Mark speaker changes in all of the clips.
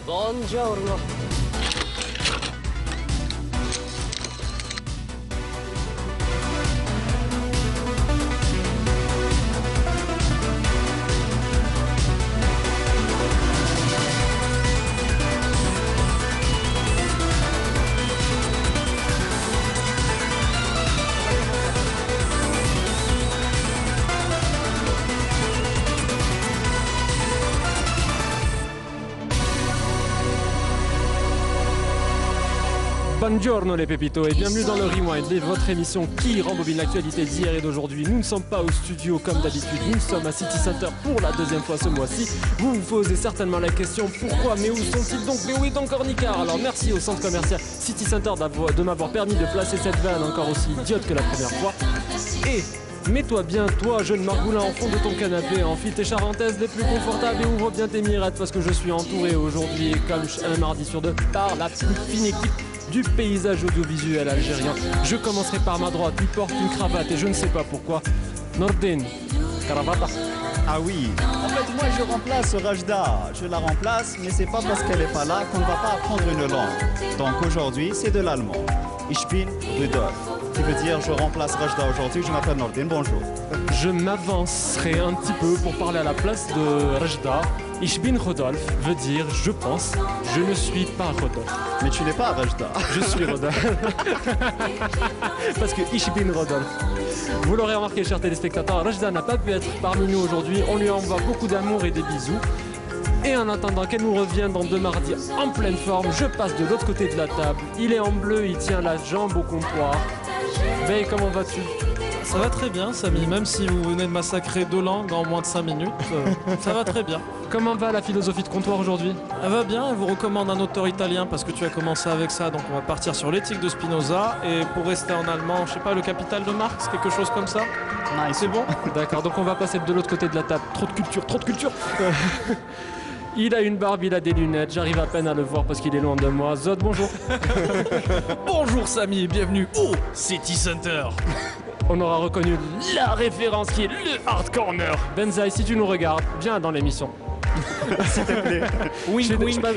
Speaker 1: Buongiorno.
Speaker 2: Buongiorno les pépitos et bienvenue dans le Rewind, votre émission qui rembobine l'actualité d'hier et d'aujourd'hui. Nous ne sommes pas au studio comme d'habitude, nous sommes à City Center pour la deuxième fois ce mois-ci. Vous vous posez certainement la question pourquoi, mais où sont-ils donc, mais où est donc Ornicar? Alors merci au centre commercial City Center de m'avoir permis de placer cette vanne encore aussi idiote que la première fois. Et mets-toi bien, toi, jeune Margoulin, en fond de ton canapé, enfile tes charentaises les plus confortables et ouvre bien tes mirettes parce que je suis entouré aujourd'hui, comme un mardi sur deux, par la plus fine équipe du paysage audiovisuel algérien. Je commencerai par ma droite, il porte une cravate et je ne sais pas pourquoi. Nordin, Karavata.
Speaker 3: Ah oui, en fait moi je remplace Rajda, je la remplace, mais c'est pas parce qu'elle est pas là qu'on ne va pas apprendre une langue. Donc aujourd'hui c'est de l'allemand. Ich bin Rudolf, qui veut dire je remplace Rajda aujourd'hui, je m'appelle Nordin, bonjour.
Speaker 2: Je m'avancerai un petit peu pour parler à la place de Rajda. Ich bin Rodolphe veut dire je pense, je ne suis pas Rodolphe.
Speaker 3: Mais tu n'es pas Rajda.
Speaker 2: Je suis Rodolphe. Parce que Ich bin Rodolphe. Vous l'aurez remarqué, chers téléspectateurs, Rajda n'a pas pu être parmi nous aujourd'hui. On lui envoie beaucoup d'amour et des bisous. Et en attendant qu'elle nous revienne dans 2 mardis en pleine forme, je passe de l'autre côté de la table. Il est en bleu, il tient la jambe au comptoir. Veille, comment vas-tu?
Speaker 4: Ça va très bien, Samy, même si vous venez de massacrer 2 langues en moins de 5 minutes, ça va très bien.
Speaker 2: Comment va la philosophie de comptoir aujourd'hui?
Speaker 4: Elle va bien, elle vous recommande un auteur italien parce que tu as commencé avec ça, donc on va partir sur l'éthique de Spinoza. Et pour rester en allemand, je sais pas, le capital de Marx, quelque chose comme ça.
Speaker 3: Nice.
Speaker 4: C'est bon?
Speaker 2: D'accord, donc on va passer de l'autre côté de la table. Trop de culture, trop de culture. Il a une barbe, il a des lunettes, j'arrive à peine à le voir parce qu'il est loin de moi. Zod, bonjour.
Speaker 4: Bonjour Samy et bienvenue au City Center.
Speaker 2: On aura reconnu la référence qui est le Hard Corner. Benzaï, si tu nous regardes, viens dans l'émission.
Speaker 3: S'il te plaît.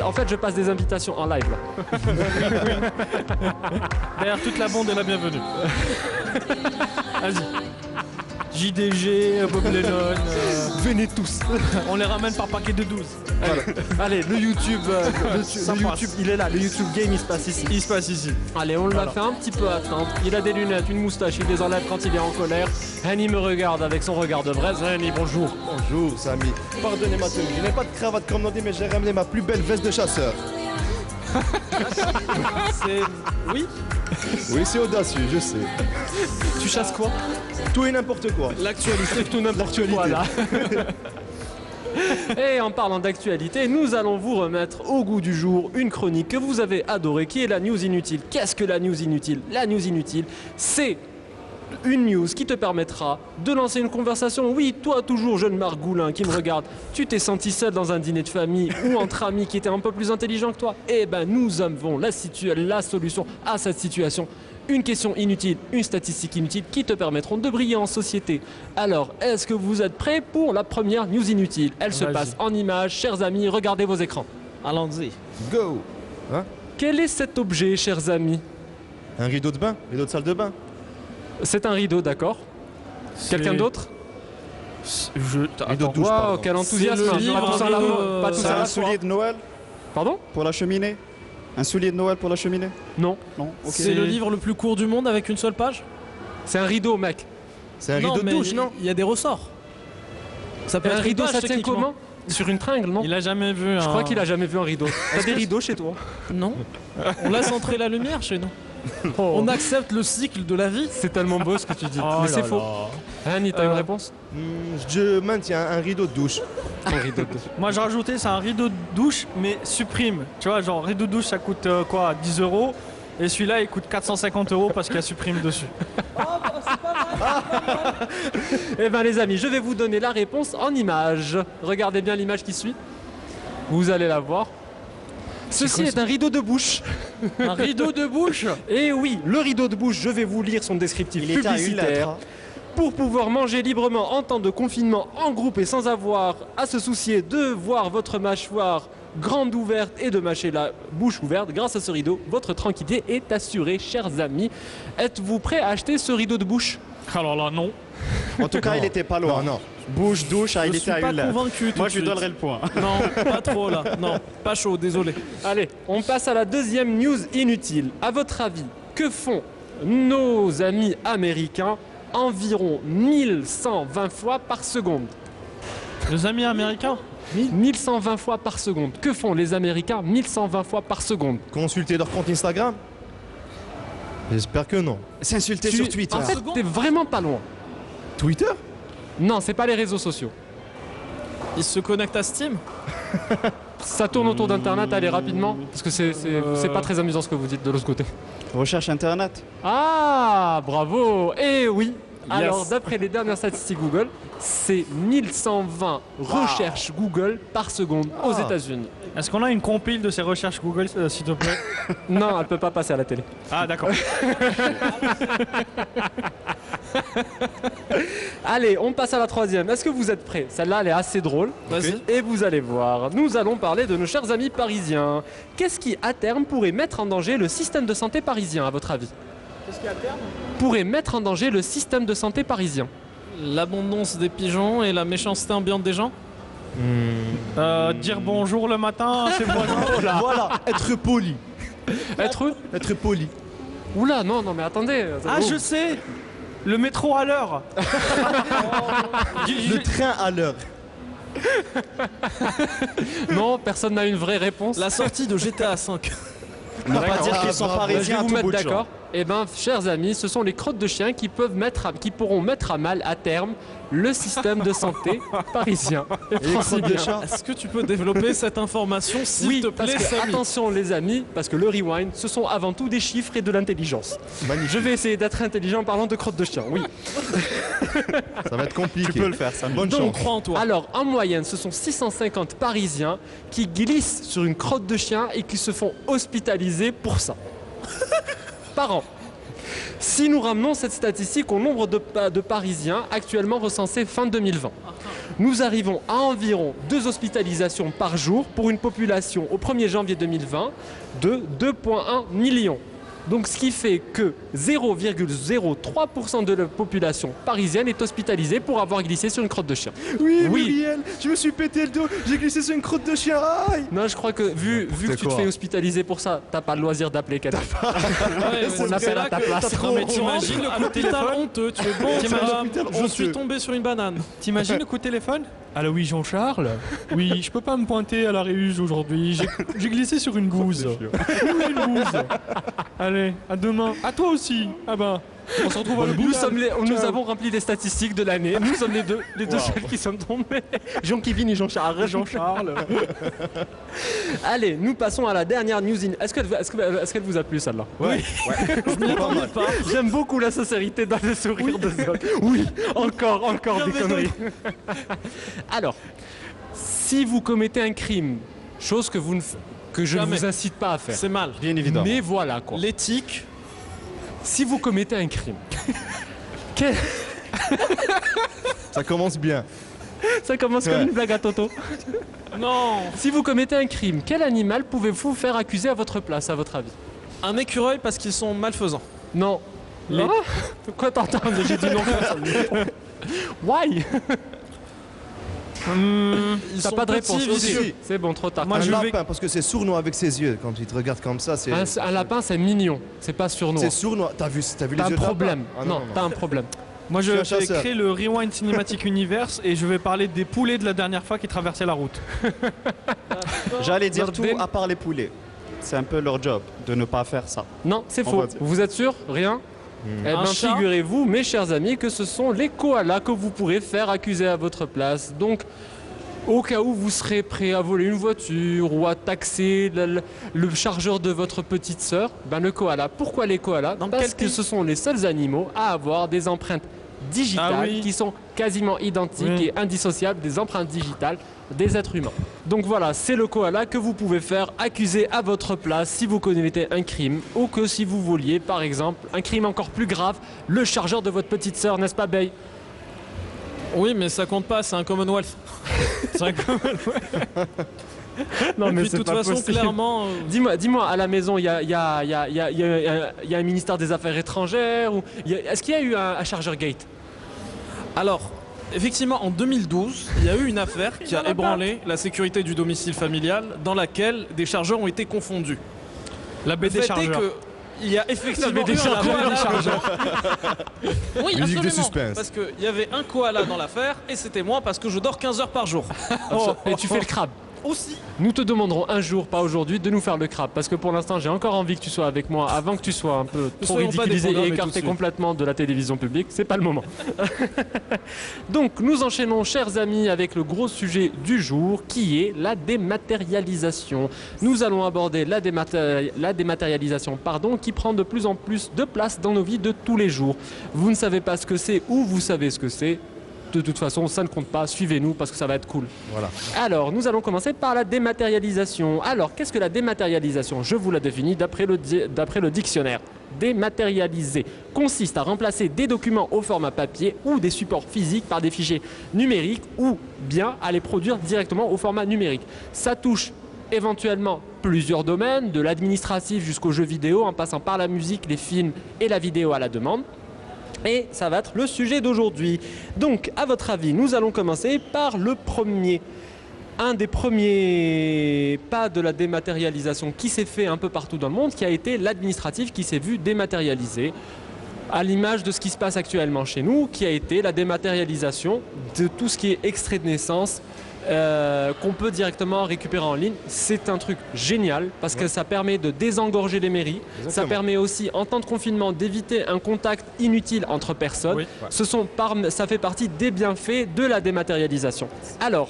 Speaker 2: En fait, je passe des invitations en live là.
Speaker 4: D'ailleurs, toute la bande est la bienvenue. Vas-y. JDG, Bob Lennon,
Speaker 2: Venez tous.
Speaker 4: on les ramène par paquet de 12.
Speaker 2: Allez, le YouTube, YouTube, il est là. Le YouTube Game, il se passe ici.
Speaker 4: Il se passe ici.
Speaker 2: Allez, on l'a fait un petit peu attendre. Il a des lunettes, une moustache, il les enlève quand il est en colère. Hani me regarde avec son regard de vrai. Hani, bonjour.
Speaker 5: Bonjour Samy, pardonnez-moi, je n'ai pas de cravate comme on dit, mais j'ai ramené ma plus belle veste de chasseur.
Speaker 4: C'est... Oui.
Speaker 5: Oui, c'est audacieux, je sais.
Speaker 2: Tu chasses quoi?
Speaker 5: Tout et n'importe quoi.
Speaker 2: L'actualité, tout n'importe quoi là. Et en parlant d'actualité, nous allons vous remettre au goût du jour une chronique que vous avez adorée, qui est la news inutile. Qu'est-ce que la news inutile? La news inutile, c'est une news qui te permettra de lancer une conversation. Oui, toi toujours jeune Margoulin qui me regarde, tu t'es senti seul dans un dîner de famille ou entre amis qui étaient un peu plus intelligents que toi. Eh ben nous avons la solution à cette situation. Une question inutile, une statistique inutile qui te permettront de briller en société. Alors, est-ce que vous êtes prêts pour la première news inutile? Elle se passe en images, chers amis, regardez vos écrans.
Speaker 4: Allons-y.
Speaker 5: Go. Hein?
Speaker 2: Quel est cet objet, chers amis?
Speaker 5: Un rideau de bain, rideau de salle de bain.
Speaker 2: C'est un rideau, d'accord. Quelqu'un d'autre?
Speaker 5: Rideau de douche,
Speaker 2: Waouh,
Speaker 5: pardon.
Speaker 2: quel enthousiasme!
Speaker 4: C'est le livre,
Speaker 2: Pas tous à la main, pas tous
Speaker 3: C'est
Speaker 2: à la
Speaker 3: un
Speaker 2: fois.
Speaker 3: soulier de Noël
Speaker 2: Pardon?
Speaker 3: pour la cheminée? Un soulier de Noël pour la cheminée?
Speaker 2: Non.
Speaker 3: Non, ok.
Speaker 4: C'est le livre le plus court du monde avec une seule page?
Speaker 2: C'est un rideau, mec.
Speaker 5: C'est un rideau de
Speaker 4: mais
Speaker 5: douche, non?
Speaker 4: il y a des ressorts. Ça peut
Speaker 2: Un
Speaker 4: être une
Speaker 2: rideau,
Speaker 4: page,
Speaker 2: ça tient
Speaker 4: techniquement.
Speaker 2: comment? Sur une tringle, non?
Speaker 4: Il a jamais vu un...
Speaker 2: Je crois qu'il a jamais vu un rideau. T'as des rideaux chez toi?
Speaker 4: Non. On laisse entrer la lumière chez nous.
Speaker 2: Oh.
Speaker 4: On accepte le cycle de la vie.
Speaker 2: C'est tellement beau ce que tu dis.
Speaker 4: Oh
Speaker 2: Mais
Speaker 4: là
Speaker 2: c'est faux.
Speaker 4: là.
Speaker 2: Annie, t'as une réponse?
Speaker 5: Je maintiens un rideau de douche.
Speaker 2: Un rideau de douche.
Speaker 4: Moi j'ai rajouté, c'est un rideau de douche mais supprime. Tu vois, genre rideau de douche ça coûte quoi, 10 €. Et celui-là il coûte 450 € parce qu'il y a supprime dessus.
Speaker 2: Eh ben les amis, je vais vous donner la réponse en images. Regardez bien l'image qui suit. Vous allez la voir. Ceci est un rideau de bouche.
Speaker 4: Un rideau de bouche?
Speaker 2: Et oui, le rideau de bouche, je vais vous lire son descriptif
Speaker 3: Il est à une lettre.
Speaker 2: publicitaire.
Speaker 3: Hein.
Speaker 2: Pour pouvoir manger librement en temps de confinement en groupe et sans avoir à se soucier de voir votre mâchoire grande ouverte et de mâcher la bouche ouverte. Grâce à ce rideau, votre tranquillité est assurée, chers amis. Êtes-vous prêts à acheter ce rideau de bouche?
Speaker 4: Alors là, non.
Speaker 3: En tout cas, il était pas loin.
Speaker 5: Non.
Speaker 3: Bouche, douche, il
Speaker 4: Je
Speaker 3: était
Speaker 4: suis
Speaker 3: à
Speaker 4: pas
Speaker 3: une lettre.
Speaker 4: convaincu. tout
Speaker 3: Moi,
Speaker 4: de
Speaker 3: je lui
Speaker 4: suite.
Speaker 3: donnerai le point.
Speaker 4: Non, pas trop là. Non, pas chaud, désolé.
Speaker 2: Allez, on passe à la deuxième news inutile. À votre avis, que font nos amis américains environ 1120 fois par seconde?
Speaker 4: Les amis américains?
Speaker 2: 1120 fois par seconde. Que font les Américains 1120 fois par seconde?
Speaker 5: Consulter leur compte Instagram? J'espère que non.
Speaker 3: S'insulter sur Twitter.
Speaker 2: En fait, t'es vraiment pas loin.
Speaker 5: Twitter?
Speaker 2: Non, c'est pas les réseaux sociaux.
Speaker 4: Ils se connectent à Steam?
Speaker 2: Ça tourne autour d'Internet, allez rapidement, parce que c'est pas très amusant ce que vous dites de l'autre côté.
Speaker 3: Recherche Internet.
Speaker 2: Ah, bravo. Eh oui. Alors, d'après les dernières statistiques Google, c'est 1120 recherches Google par seconde aux États-Unis.
Speaker 1: Est-ce qu'on a une compile de ces recherches Google, s'il te plaît?
Speaker 2: Non, elle peut pas passer à la télé.
Speaker 1: Ah, d'accord.
Speaker 2: Allez, on passe à la troisième. Est-ce que vous êtes prêts? Celle-là, elle est assez drôle.
Speaker 4: Vas-y.
Speaker 2: Et vous allez voir, nous allons parler de nos chers amis parisiens. Qu'est-ce qui, à terme, pourrait mettre en danger le système de santé parisien, à votre avis?
Speaker 4: Qu'est-ce qui à terme?
Speaker 2: Pourrait mettre en danger le système de santé parisien?
Speaker 4: L'abondance des pigeons et la méchanceté ambiante des gens?
Speaker 1: Dire bonjour le matin à ses voisins.
Speaker 5: Voilà, être poli.
Speaker 2: Être
Speaker 5: poli.
Speaker 2: Oula, non, non, mais attendez.
Speaker 1: Ah, je sais. Le métro à l'heure.
Speaker 5: Le train à l'heure.
Speaker 2: Non, personne n'a une vraie réponse.
Speaker 4: La sortie de GTA V.
Speaker 3: On va pas dire qu'ils sont
Speaker 2: Je vais
Speaker 3: parisiens à
Speaker 2: vous
Speaker 3: tout
Speaker 2: mettre
Speaker 3: bout de champ.
Speaker 2: d'accord. Eh bien, chers amis, ce sont les crottes de chiens qui pourront mettre à mal à terme le système de santé parisien et
Speaker 5: Et les crottes de
Speaker 2: francilien.
Speaker 5: chat.
Speaker 4: Est-ce que tu peux développer cette information, s'il
Speaker 2: Oui,
Speaker 4: te
Speaker 2: parce
Speaker 4: plaît,
Speaker 2: que,
Speaker 4: Samy?
Speaker 2: attention les amis, parce que le rewind, ce sont avant tout des chiffres et de l'intelligence.
Speaker 5: Magnifique.
Speaker 2: Je vais essayer d'être intelligent en parlant de crottes de chien, oui.
Speaker 5: Ça va être compliqué.
Speaker 3: Tu peux le faire, ça.
Speaker 5: Bonne
Speaker 4: On
Speaker 5: chance.
Speaker 4: croit en toi.
Speaker 2: Alors, en moyenne, ce sont 650 Parisiens qui glissent sur une crotte de chien et qui se font hospitaliser pour ça. Par an. Si nous ramenons cette statistique au nombre de Parisiens actuellement recensés fin 2020, nous arrivons à environ 2 hospitalisations par jour pour une population au 1er janvier 2020 de 2,1 millions. Donc ce qui fait que 0,03% de la population parisienne est hospitalisée pour avoir glissé sur une crotte de chien.
Speaker 5: Oui,
Speaker 2: Oui.
Speaker 5: Muriel, je me suis pété le dos, j'ai glissé sur une crotte de chien. Aïe.
Speaker 2: Non, je crois que vu que tu te
Speaker 5: quoi
Speaker 2: fais hospitaliser pour ça, t'as pas le loisir d'appeler quelqu'un.
Speaker 4: Ouais,
Speaker 2: On appelle à ta place.
Speaker 4: Non mais t'imagines le coup d'hôpital honteux, tu es bon, je suis
Speaker 5: honteux.
Speaker 4: tombé sur une banane.
Speaker 1: T'imagines le coup de téléphone? Allô, oui, Jean-Charles? Oui, je peux pas me pointer à la Réuse aujourd'hui. J'ai glissé sur une gousse. Oui, une gousse. Allez, à demain. À toi aussi. Ah bah, on se retrouve à l'hôpital.
Speaker 2: Nous avons rempli les statistiques de l'année. Nous sommes les deux chefs qui sont tombés. Jean-Kevin et Jean-Charles.
Speaker 1: Jean-Charles.
Speaker 2: Allez, nous passons à la dernière news. Est-ce qu'elle vous a plu celle-là?
Speaker 5: Ouais. Pas mal.
Speaker 2: J'aime beaucoup la sincérité dans le sourire de Zol. Oui, encore des conneries. Alors, si vous commettez un crime, chose que je ne
Speaker 4: Jamais.
Speaker 2: vous incite pas à faire.
Speaker 4: C'est mal.
Speaker 3: Bien évidemment.
Speaker 2: Mais voilà quoi.
Speaker 4: L'éthique,
Speaker 2: Si vous commettez un crime, quel-
Speaker 5: Ça commence bien.
Speaker 2: ça commence comme
Speaker 5: Ouais.
Speaker 2: une blague à Toto.
Speaker 4: non.
Speaker 2: Si vous commettez un crime, quel animal pouvez-vous faire accuser à votre place, à votre avis?
Speaker 4: Un écureuil parce qu'ils sont malfaisants.
Speaker 2: Non.
Speaker 4: Les-
Speaker 2: Ah Quoi t'entends? J'ai dit non comme ça. Why?
Speaker 4: Ils
Speaker 2: T'as
Speaker 4: sont
Speaker 2: pas de
Speaker 4: petits,
Speaker 2: réponse.
Speaker 4: vicieux.
Speaker 2: Ok, c'est bon, trop tard.
Speaker 1: Moi,
Speaker 5: Un
Speaker 1: je vais-
Speaker 5: lapin, parce que c'est sournois avec ses yeux. Quand il te regarde comme ça, c'est.
Speaker 2: Un lapin, c'est mignon. C'est pas sournois.
Speaker 5: C'est sournois. T'as vu les
Speaker 2: T'as
Speaker 5: yeux
Speaker 2: un
Speaker 5: de lapin?
Speaker 2: problème.
Speaker 5: Ah
Speaker 2: non, t'as un problème.
Speaker 1: Moi, je
Speaker 5: Je suis un
Speaker 1: vais
Speaker 5: chasseur.
Speaker 1: créer le Rewind Cinematic Universe et je vais parler des poulets de la dernière fois qui traversaient la route.
Speaker 3: J'allais dire
Speaker 2: Lord
Speaker 3: tout
Speaker 2: Ben.
Speaker 3: à part les poulets. C'est un peu leur job de ne pas faire ça.
Speaker 2: Non, c'est
Speaker 3: On
Speaker 2: faux.
Speaker 3: va dire.
Speaker 2: Vous êtes sûr? Rien? Eh
Speaker 4: Un
Speaker 2: bien,
Speaker 4: chat
Speaker 2: figurez-vous, mes chers amis, que ce sont les koalas que vous pourrez faire accuser à votre place. Donc, au cas où vous serez prêt à voler une voiture ou à taxer le chargeur de votre petite sœur, ben le koala. Pourquoi les koalas?
Speaker 4: Dans
Speaker 2: Parce
Speaker 4: quel
Speaker 2: que
Speaker 4: pays?
Speaker 2: ce sont les seuls animaux à avoir des empreintes digitales
Speaker 1: Ah oui.
Speaker 2: qui sont quasiment identiques
Speaker 1: Oui.
Speaker 2: et indissociables des empreintes digitales des êtres humains. Donc voilà, c'est le koala que vous pouvez faire accuser à votre place si vous commettez un crime ou que si vous voliez, par exemple, un crime encore plus grave, le chargeur de votre petite sœur, n'est-ce pas, Bey?
Speaker 4: Oui, mais ça compte pas, c'est un Commonwealth. C'est un Commonwealth.
Speaker 2: Non,
Speaker 4: Et
Speaker 2: mais
Speaker 4: puis de
Speaker 2: c'est
Speaker 4: toute
Speaker 2: pas
Speaker 4: façon,
Speaker 2: possible.
Speaker 4: clairement,
Speaker 2: Dis-moi, à la maison, il y a un ministère des Affaires étrangères ou est-ce qu'il y a eu un chargeur gate?
Speaker 4: alors, effectivement, en 2012, il y a eu une affaire qui a ébranlé la sécurité du domicile familial dans laquelle des chargeurs ont été confondus.
Speaker 1: La
Speaker 4: Le
Speaker 1: BD
Speaker 4: fait est
Speaker 1: chargeur.
Speaker 4: que il y a effectivement
Speaker 2: BD
Speaker 4: eu un
Speaker 2: chargeur.
Speaker 4: koala. Oui,
Speaker 5: Musique de
Speaker 4: absolument.
Speaker 5: suspense.
Speaker 4: Parce qu'il y avait un koala dans l'affaire et c'était moi parce que je dors 15 heures par jour.
Speaker 2: Et tu fais le crabe.
Speaker 4: Aussi.
Speaker 2: Nous te demanderons un jour, pas aujourd'hui, de nous faire le crabe. Parce que pour l'instant, j'ai encore envie que tu sois avec moi avant que tu sois un peu trop
Speaker 4: soyons pas
Speaker 2: ridiculisé
Speaker 4: dépendants,
Speaker 2: et
Speaker 4: mais tout de
Speaker 2: écarté
Speaker 4: suite.
Speaker 2: complètement de la télévision publique. C'est pas le moment. Donc, nous enchaînons, chers amis, avec le gros sujet du jour qui est la dématérialisation. Nous allons aborder la dématérialisation, qui prend de plus en plus de place dans nos vies de tous les jours. Vous ne savez pas ce que c'est ou vous savez ce que c'est. De toute façon, ça ne compte pas. Suivez-nous parce que ça va être cool.
Speaker 5: Voilà.
Speaker 2: Alors, nous allons commencer par la dématérialisation. Alors, qu'est-ce que la dématérialisation? Je vous la définis d'après le dictionnaire. Dématérialiser consiste à remplacer des documents au format papier ou des supports physiques par des fichiers numériques ou bien à les produire directement au format numérique. Ça touche éventuellement plusieurs domaines, de l'administratif jusqu'aux jeux vidéo, en passant par la musique, les films et la vidéo à la demande. Et ça va être le sujet d'aujourd'hui. Donc, à votre avis, nous allons commencer par le premier. Un des premiers pas de la dématérialisation qui s'est fait un peu partout dans le monde, qui a été l'administratif qui s'est vu dématérialisé, à l'image de ce qui se passe actuellement chez nous, qui a été la dématérialisation de tout ce qui est extrait de naissance, qu'on peut directement récupérer en ligne. C'est un truc génial parce que ça permet de désengorger les mairies.
Speaker 5: Exactement.
Speaker 2: Ça permet aussi, en temps de confinement, d'éviter un contact inutile entre personnes.
Speaker 1: Oui.
Speaker 2: Ça fait partie des bienfaits de la dématérialisation. Alors,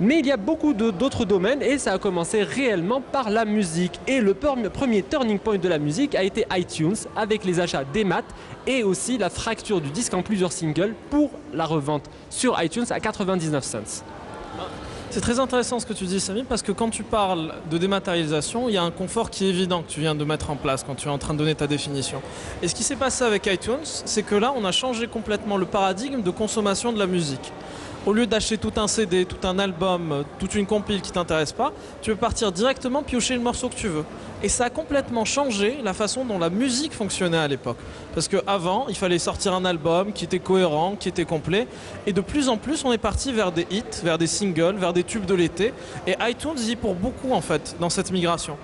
Speaker 2: mais il y a beaucoup d'autres domaines et ça a commencé réellement par la musique. Et le premier turning point de la musique a été iTunes avec les achats démat et aussi la fracture du disque en plusieurs singles pour la revente sur iTunes à 99 cents.
Speaker 4: C'est très intéressant ce que tu dis, Samy, parce que quand tu parles de dématérialisation, il y a un confort qui est évident que tu viens de mettre en place quand tu es en train de donner ta définition. Et ce qui s'est passé avec iTunes, c'est que là, on a changé complètement le paradigme de consommation de la musique. Au lieu d'acheter tout un CD, tout un album, toute une compile qui ne t'intéresse pas, tu peux partir directement piocher le morceau que tu veux. Et ça a complètement changé la façon dont la musique fonctionnait à l'époque. Parce qu'avant, il fallait sortir un album qui était cohérent, qui était complet. Et de plus en plus, on est parti vers des hits, vers des singles, vers des tubes de l'été. Et iTunes y est pour beaucoup, en fait, dans cette migration.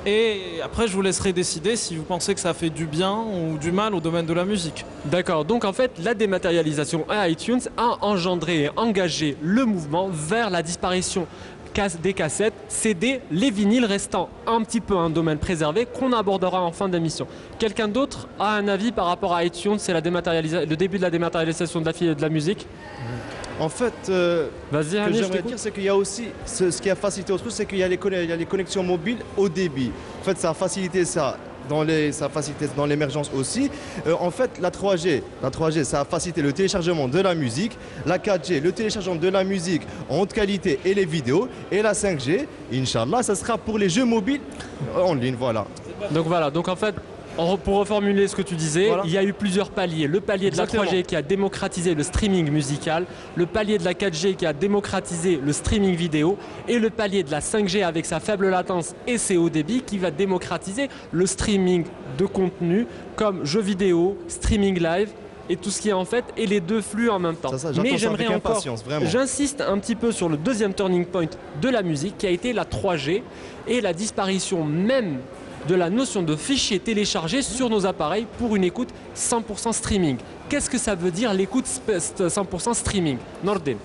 Speaker 4: Et après, je vous laisserai décider si vous pensez que ça fait du bien ou du mal au domaine de la musique.
Speaker 2: D'accord, donc en fait, la dématérialisation à iTunes a engendré et engagé le mouvement vers la disparition des cassettes, CD, les vinyles restant un petit peu un domaine préservé qu'on abordera en fin d'émission. Quelqu'un d'autre a un avis par rapport à iTunes? C'est le début de la dématérialisation de la musique?
Speaker 5: En fait,
Speaker 2: Vas-y,
Speaker 5: ce que
Speaker 2: Annie, je
Speaker 5: j'aimerais
Speaker 2: t'écoute.
Speaker 5: dire, c'est qu'il y a aussi, ce qui a facilité autre chose, c'est qu'il y a les connexions mobiles au débit. En fait, ça a facilité ça. Ça a facilité dans l'émergence aussi. En fait, la 3G, ça a facilité le téléchargement de la musique. La 4G, le téléchargement de la musique en haute qualité et les vidéos. Et la 5G, Inch'Allah, ça sera pour les jeux mobiles en ligne, voilà.
Speaker 2: Donc en fait, pour reformuler ce que tu disais,
Speaker 5: Voilà.
Speaker 2: il y a eu plusieurs paliers. Le palier de la
Speaker 5: Exactement.
Speaker 2: 3G qui a démocratisé le streaming musical, le palier de la 4G qui a démocratisé le streaming vidéo et le palier de la 5G avec sa faible latence et ses hauts débits qui va démocratiser le streaming de contenu comme jeux vidéo, streaming live et tout ce qui est en fait et les deux flux en même temps.
Speaker 5: Ça, j'attends ça avec
Speaker 2: encore,
Speaker 5: impatience, vraiment.
Speaker 2: j'insiste un petit peu sur le deuxième turning point de la musique qui a été la 3G et la disparition même de la notion de fichier téléchargé sur nos appareils pour une écoute 100% streaming. Qu'est-ce que ça veut dire l'écoute 100% streaming? Nordin.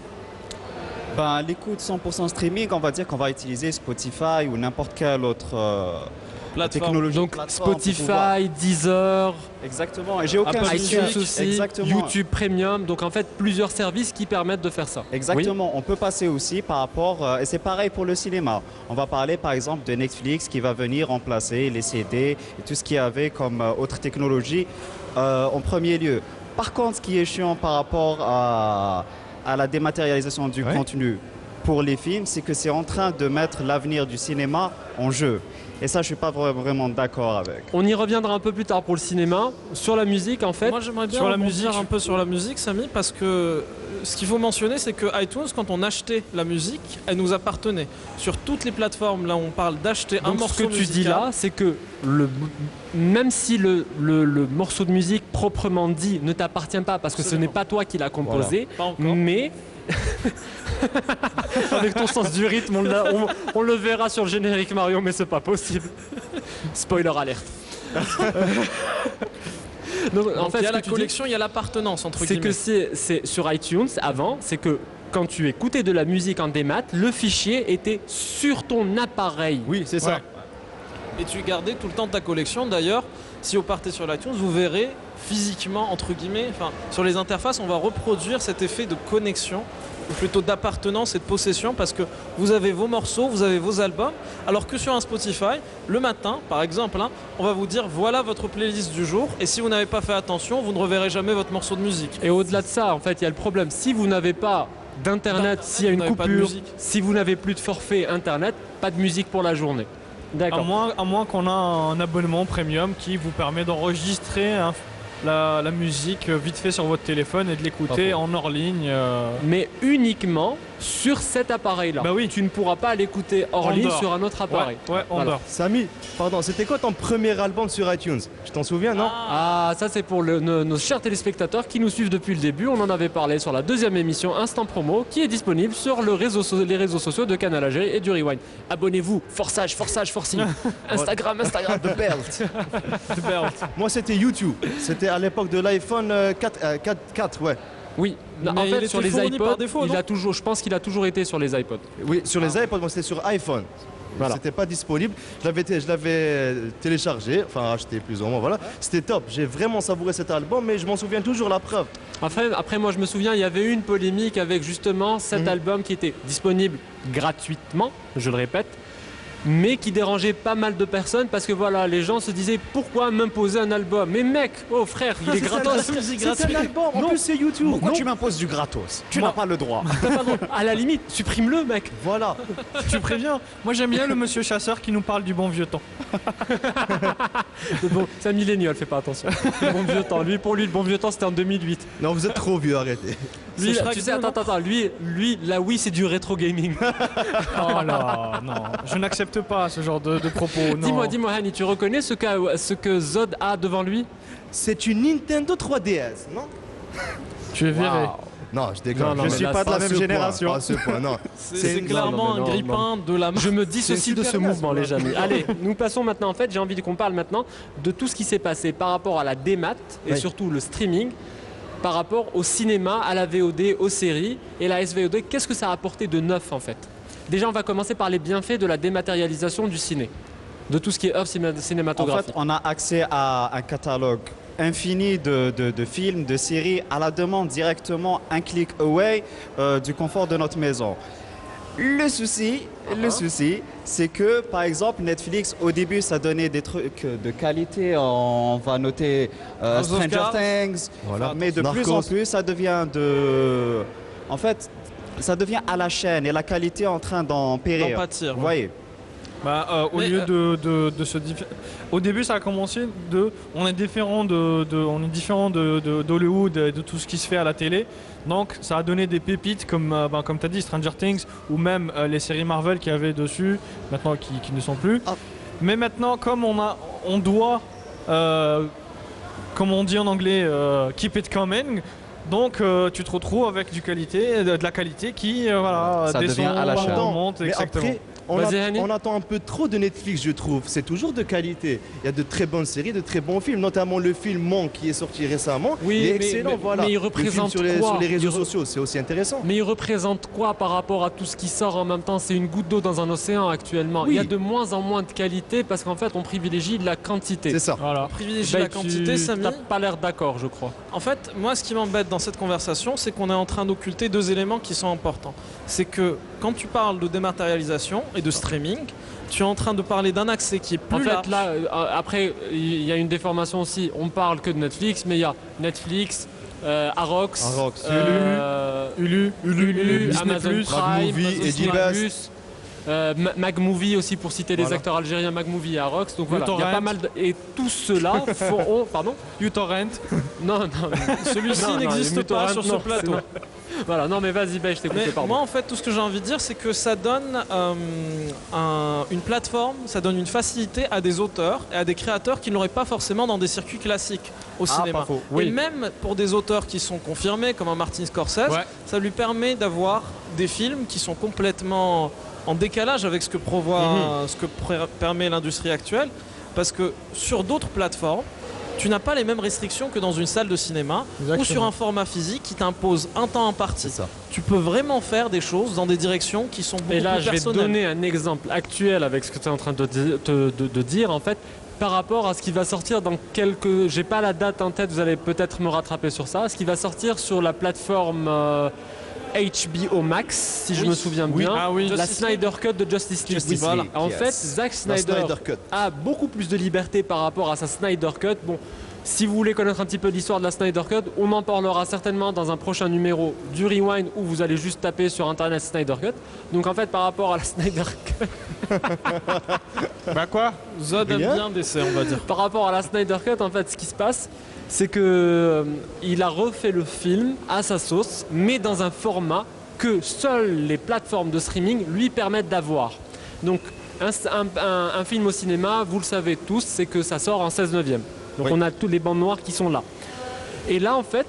Speaker 3: Ben, l'écoute 100% streaming, on va dire qu'on va utiliser Spotify ou n'importe quelle autre
Speaker 4: Plateforme.
Speaker 3: technologie.
Speaker 2: Donc
Speaker 3: plateforme pour pouvoir-
Speaker 2: Spotify, Deezer,
Speaker 3: Exactement. Et j'ai aucun
Speaker 4: Apple
Speaker 3: souci.
Speaker 2: iTunes aussi,
Speaker 3: Exactement.
Speaker 2: YouTube Premium. Donc en fait plusieurs services qui permettent de faire ça.
Speaker 3: Exactement, on peut passer aussi par rapport, et c'est pareil pour le cinéma. On va parler par exemple de Netflix qui va venir remplacer les CD et tout ce qu'il y avait comme autre technologie en premier lieu. Par contre, ce qui est chiant par rapport à la dématérialisation du contenu pour les films, c'est que c'est en train de mettre l'avenir du cinéma en jeu. Et ça, je ne suis pas vraiment d'accord avec.
Speaker 2: On y reviendra un peu plus tard pour le cinéma. Sur la musique en fait.
Speaker 4: Moi, j'aimerais bien
Speaker 1: Sur la
Speaker 4: rebondir
Speaker 1: musique,
Speaker 4: un peu sur la musique, Samy, parce que ce qu'il faut mentionner, c'est que iTunes, quand on achetait la musique, elle nous appartenait. Sur toutes les plateformes, là, on parle d'acheter un
Speaker 2: Donc
Speaker 4: morceau
Speaker 2: ce que tu
Speaker 4: musical.
Speaker 2: dis là, c'est que même si le morceau de musique proprement dit ne t'appartient pas, parce que ce n'est pas toi qui l'as composé,
Speaker 4: Pas encore.
Speaker 2: mais avec ton sens du rythme, on le verra sur le générique Mario, mais c'est pas possible. Spoiler alerte. Donc, en
Speaker 4: Donc,
Speaker 2: fait,
Speaker 4: il y a
Speaker 2: ce que
Speaker 4: la
Speaker 2: tu dis,
Speaker 4: collection, il y a l'appartenance, entre
Speaker 2: c'est
Speaker 4: guillemets.
Speaker 2: que c'est sur iTunes avant, c'est que quand tu écoutais de la musique en démat, le fichier était sur ton appareil.
Speaker 5: Oui, c'est ça.
Speaker 4: Ouais. Et tu gardais tout le temps ta collection. D'ailleurs, si vous partez sur l'iTunes, vous verrez physiquement, entre guillemets, enfin, sur les interfaces, on va reproduire cet effet de connexion, ou plutôt d'appartenance et de possession, parce que vous avez vos morceaux, vous avez vos albums, alors que sur un Spotify, le matin, par exemple, hein, on va vous dire voilà votre playlist du jour, et si vous n'avez pas fait attention, vous ne reverrez jamais votre morceau de musique.
Speaker 2: Et au-delà de ça, en fait, il y a le problème. Si vous n'avez pas d'internet, s'il y a
Speaker 4: vous
Speaker 2: une
Speaker 4: n'avez pas de
Speaker 2: coupure,
Speaker 4: musique.
Speaker 2: si vous n'avez plus de forfait internet, pas de musique pour la journée. D'accord.
Speaker 1: À moins qu'on a un abonnement premium qui vous permet d'enregistrer la musique vite fait sur votre téléphone et de l'écouter en hors ligne.
Speaker 2: Mais uniquement sur cet appareil-là.
Speaker 1: Bah oui.
Speaker 2: Tu ne pourras pas l'écouter hors
Speaker 1: En
Speaker 2: ligne
Speaker 1: dehors.
Speaker 2: sur un autre appareil.
Speaker 1: Ouais, on
Speaker 2: Voilà.
Speaker 1: dort.
Speaker 5: Samy, pardon, c'était quoi ton premier album sur iTunes? Tu t'en souviens, non?
Speaker 2: Ah, ça c'est pour nos chers téléspectateurs qui nous suivent depuis le début. On en avait parlé sur la deuxième émission Instant Promo qui est disponible sur les réseaux sociaux de Canal AG et du Rewind. Abonnez-vous, forçage, forcing. Instagram.
Speaker 5: The Belt. Moi, c'était YouTube. C'était à l'époque de l'iPhone 4, ouais.
Speaker 2: Oui,
Speaker 4: Mais
Speaker 2: en
Speaker 4: il
Speaker 2: fait
Speaker 4: était
Speaker 2: sur les
Speaker 4: fourni
Speaker 2: iPods,
Speaker 4: par défaut, non
Speaker 2: je pense qu'il a toujours été sur les iPods.
Speaker 5: Oui, sur les iPods, moi, c'était sur iPhone.
Speaker 2: Voilà.
Speaker 5: C'était pas disponible. Je l'avais téléchargé, enfin acheté plus ou moins, voilà. C'était top. J'ai vraiment savouré cet album, mais je m'en souviens toujours, la preuve.
Speaker 2: Après, moi je me souviens, il y avait eu une polémique avec justement cet album qui était disponible gratuitement, je le répète, mais qui dérangeait pas mal de personnes parce que voilà, les gens se disaient pourquoi m'imposer un album? Mais mec, oh frère, il est gratos.
Speaker 5: C'est un album, en plus c'est YouTube.
Speaker 3: Pourquoi tu m'imposes du gratos? Tu n'as pas le droit.
Speaker 2: T'as pas le droit. À la limite, supprime-le mec.
Speaker 5: Voilà.
Speaker 1: Tu préviens. Moi j'aime bien le monsieur chasseur qui nous parle du bon vieux temps.
Speaker 2: Bon, c'est un millénial, fais pas attention. Le bon vieux temps. Pour lui, le bon vieux temps c'était en 2008.
Speaker 5: Non, vous êtes trop vieux, arrêtez.
Speaker 2: Lui,
Speaker 4: Shrek
Speaker 2: tu sais,
Speaker 4: 2, non
Speaker 2: attends, lui, la Wii c'est du rétro gaming.
Speaker 1: Oh là, non. Je n'accepte pas ce genre de propos. Non.
Speaker 2: Dis-moi, Hani, tu reconnais ce que Zod a devant lui?
Speaker 5: C'est une Nintendo 3DS, non?
Speaker 1: Tu es viré.
Speaker 5: Non, je déconne.
Speaker 2: Non,
Speaker 3: Je
Speaker 2: mais
Speaker 3: suis
Speaker 2: là,
Speaker 3: pas de
Speaker 2: pas
Speaker 3: la
Speaker 2: à
Speaker 3: même
Speaker 2: ce
Speaker 3: génération.
Speaker 5: Pas à ce point, non.
Speaker 4: C'est
Speaker 2: Non,
Speaker 4: clairement
Speaker 2: non,
Speaker 4: un grippin de la main.
Speaker 2: Je me dissocie de
Speaker 5: C'est
Speaker 2: ce
Speaker 5: super
Speaker 2: mouvement,
Speaker 5: NES,
Speaker 2: les amis. Allez, nous passons maintenant. En fait, j'ai envie qu'on parle maintenant de tout ce qui s'est passé par rapport à la démat et
Speaker 5: Oui.
Speaker 2: surtout le streaming, par rapport au cinéma, à la VOD, aux séries et la SVOD. Qu'est-ce que ça a apporté de neuf en fait? Déjà, on va commencer par les bienfaits de la dématérialisation du ciné, de tout ce qui est œuvre
Speaker 3: En
Speaker 2: cinématographique.
Speaker 3: fait, on a accès à un catalogue infini de films, de séries à la demande directement, un click away du confort de notre maison. Le souci, c'est que par exemple Netflix, au début, ça donnait des trucs de qualité. On va noter Stranger
Speaker 4: Oscars.
Speaker 3: Things,
Speaker 5: Voilà.
Speaker 3: mais de plus
Speaker 5: Narcos.
Speaker 3: en plus, ça devient ça devient à la chaîne et la qualité est en train d'en périr.
Speaker 4: D'en pâtir,
Speaker 3: Vous
Speaker 4: ouais.
Speaker 3: voyez.
Speaker 1: Au
Speaker 4: Mais,
Speaker 1: lieu de se au début ça a commencé on est différent d'Hollywood et de tout ce qui se fait à la télé, donc ça a donné des pépites comme comme tu as dit Stranger Things ou même les séries Marvel qui avaient dessus maintenant qui ne sont plus.
Speaker 5: Ah.
Speaker 1: Mais maintenant comme on doit comme on dit en anglais keep it coming. Donc tu te retrouves avec de la qualité qui voilà,
Speaker 3: Ça
Speaker 1: descend,
Speaker 3: devient à la chaîne.
Speaker 1: monte,
Speaker 5: Mais
Speaker 1: exactement.
Speaker 5: après,
Speaker 2: Vas-y, Hani.
Speaker 5: on attend un peu trop de Netflix, je trouve. C'est toujours de qualité. Il y a de très bonnes séries, de très bons films, notamment le film Monk qui est sorti récemment.
Speaker 2: Oui,
Speaker 5: il est
Speaker 2: mais-
Speaker 5: excellent,
Speaker 2: mais-
Speaker 5: voilà.
Speaker 2: mais il
Speaker 5: Le film
Speaker 2: représente
Speaker 5: sur
Speaker 2: quoi
Speaker 5: les réseaux
Speaker 2: Il re-
Speaker 5: sociaux, c'est aussi intéressant.
Speaker 2: Mais il représente quoi par rapport à tout ce qui sort en même temps? C'est une goutte d'eau dans un océan actuellement.
Speaker 5: Oui.
Speaker 2: Il y a de moins en moins de qualité parce qu'en fait on privilégie la quantité.
Speaker 5: C'est ça.
Speaker 1: Voilà.
Speaker 4: Privilégie
Speaker 2: Ben,
Speaker 4: la quantité, Samy.
Speaker 2: T'as pas l'air d'accord, je crois.
Speaker 4: En fait, moi, ce qui m'embête dans cette conversation, c'est qu'on est en train d'occulter deux éléments qui sont importants. C'est que quand tu parles de dématérialisation et de streaming, tu es en train de parler d'un accès qui est plus
Speaker 2: En fait,
Speaker 4: large.
Speaker 2: là, après, il y a une déformation aussi. On parle que de Netflix, mais il y a Netflix, Arox,
Speaker 5: Arox,
Speaker 1: Hulu, Disney+,
Speaker 2: Amazon Prime,
Speaker 5: Magmovie,
Speaker 2: Disney+,
Speaker 5: Edibus.
Speaker 2: Magmovie aussi pour citer les
Speaker 5: Voilà.
Speaker 2: acteurs algériens, Magmovie et Arox. Donc voilà, il y a
Speaker 1: uTorrent.
Speaker 2: pas mal et tous ceux-là font. Pardon.
Speaker 1: uTorrent.
Speaker 2: Non, non.
Speaker 4: Celui-ci
Speaker 2: Non, non,
Speaker 4: n'existe
Speaker 2: les
Speaker 4: pas
Speaker 2: uTorrent,
Speaker 4: sur ce
Speaker 2: non,
Speaker 4: plateau.
Speaker 2: Voilà, non mais vas-y, je t'écoute,
Speaker 4: Mais
Speaker 2: pardon.
Speaker 4: moi, en fait, tout ce que j'ai envie de dire, c'est que ça donne une plateforme, ça donne une facilité à des auteurs et à des créateurs qui ne l'auraient pas forcément dans des circuits classiques au cinéma.
Speaker 3: pas faux.
Speaker 4: Et
Speaker 2: Oui.
Speaker 4: même pour des auteurs qui sont confirmés, comme un Martin Scorsese,
Speaker 1: Ouais.
Speaker 4: ça lui permet d'avoir des films qui sont complètement en décalage avec ce que permet l'industrie actuelle. Parce que sur d'autres plateformes, tu n'as pas les mêmes restrictions que dans une salle de cinéma ou sur un format physique qui t'impose un temps imparti.
Speaker 5: C'est ça.
Speaker 4: Tu peux vraiment faire des choses dans des directions qui sont beaucoup
Speaker 2: Et là,
Speaker 4: plus
Speaker 2: je vais te
Speaker 4: personnelles.
Speaker 2: donner un exemple actuel avec ce que tu es en train de dire, en fait, par rapport à ce qui va sortir dans quelques... J'ai pas la date en tête, vous allez peut-être me rattraper sur ça. Ce qui va sortir sur la plateforme HBO Max, si je me souviens bien.
Speaker 4: Ah oui.
Speaker 2: La
Speaker 4: Justice
Speaker 2: Snyder Cut de Justice League.
Speaker 5: Justice
Speaker 2: Voilà.
Speaker 5: League,
Speaker 2: En
Speaker 5: yes.
Speaker 2: fait, Zack
Speaker 5: La
Speaker 2: Snyder
Speaker 5: Snyder Cut.
Speaker 2: a beaucoup plus de liberté par rapport à sa Snyder Cut. Bon, si vous voulez connaître un petit peu l'histoire de la Snyder Cut, on en parlera certainement dans un prochain numéro du Rewind où vous allez juste taper sur internet Snyder Cut. Donc en fait, par rapport à la Snyder Cut,
Speaker 1: Bah quoi?
Speaker 4: Zod aime
Speaker 5: Rien.
Speaker 4: bien d'essai, on va dire.
Speaker 2: par rapport à la Snyder Cut, en fait, ce qui se passe, c'est que il a refait le film à sa sauce, mais dans un format que seules les plateformes de streaming lui permettent d'avoir. Donc un film au cinéma, vous le savez tous, c'est que ça sort en 16/9. Donc
Speaker 5: Oui.
Speaker 2: on a toutes les bandes noires qui sont là. Et là, en fait,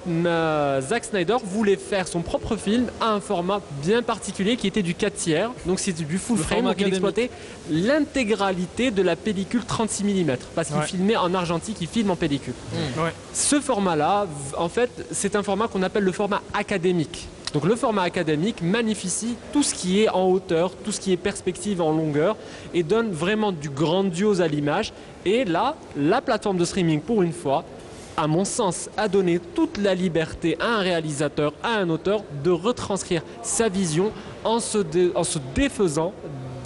Speaker 2: Zack Snyder voulait faire son propre film à un format bien particulier qui était du 4/3. Donc c'est du full
Speaker 4: Le
Speaker 2: frame,
Speaker 4: format
Speaker 2: donc il
Speaker 4: académique.
Speaker 2: exploitait l'intégralité de la pellicule 36 mm. Parce qu'il
Speaker 1: Ouais.
Speaker 2: filmait en argentique, il filme en pellicule.
Speaker 1: Ouais.
Speaker 2: Ce format-là, en fait, c'est un format qu'on appelle le format académique. Donc le format académique magnifie tout ce qui est en hauteur, tout ce qui est perspective en longueur et donne vraiment du grandiose à l'image. Et là, la plateforme de streaming, pour une fois, à mon sens, a donné toute la liberté à un réalisateur, à un auteur, de retranscrire sa vision en se défaisant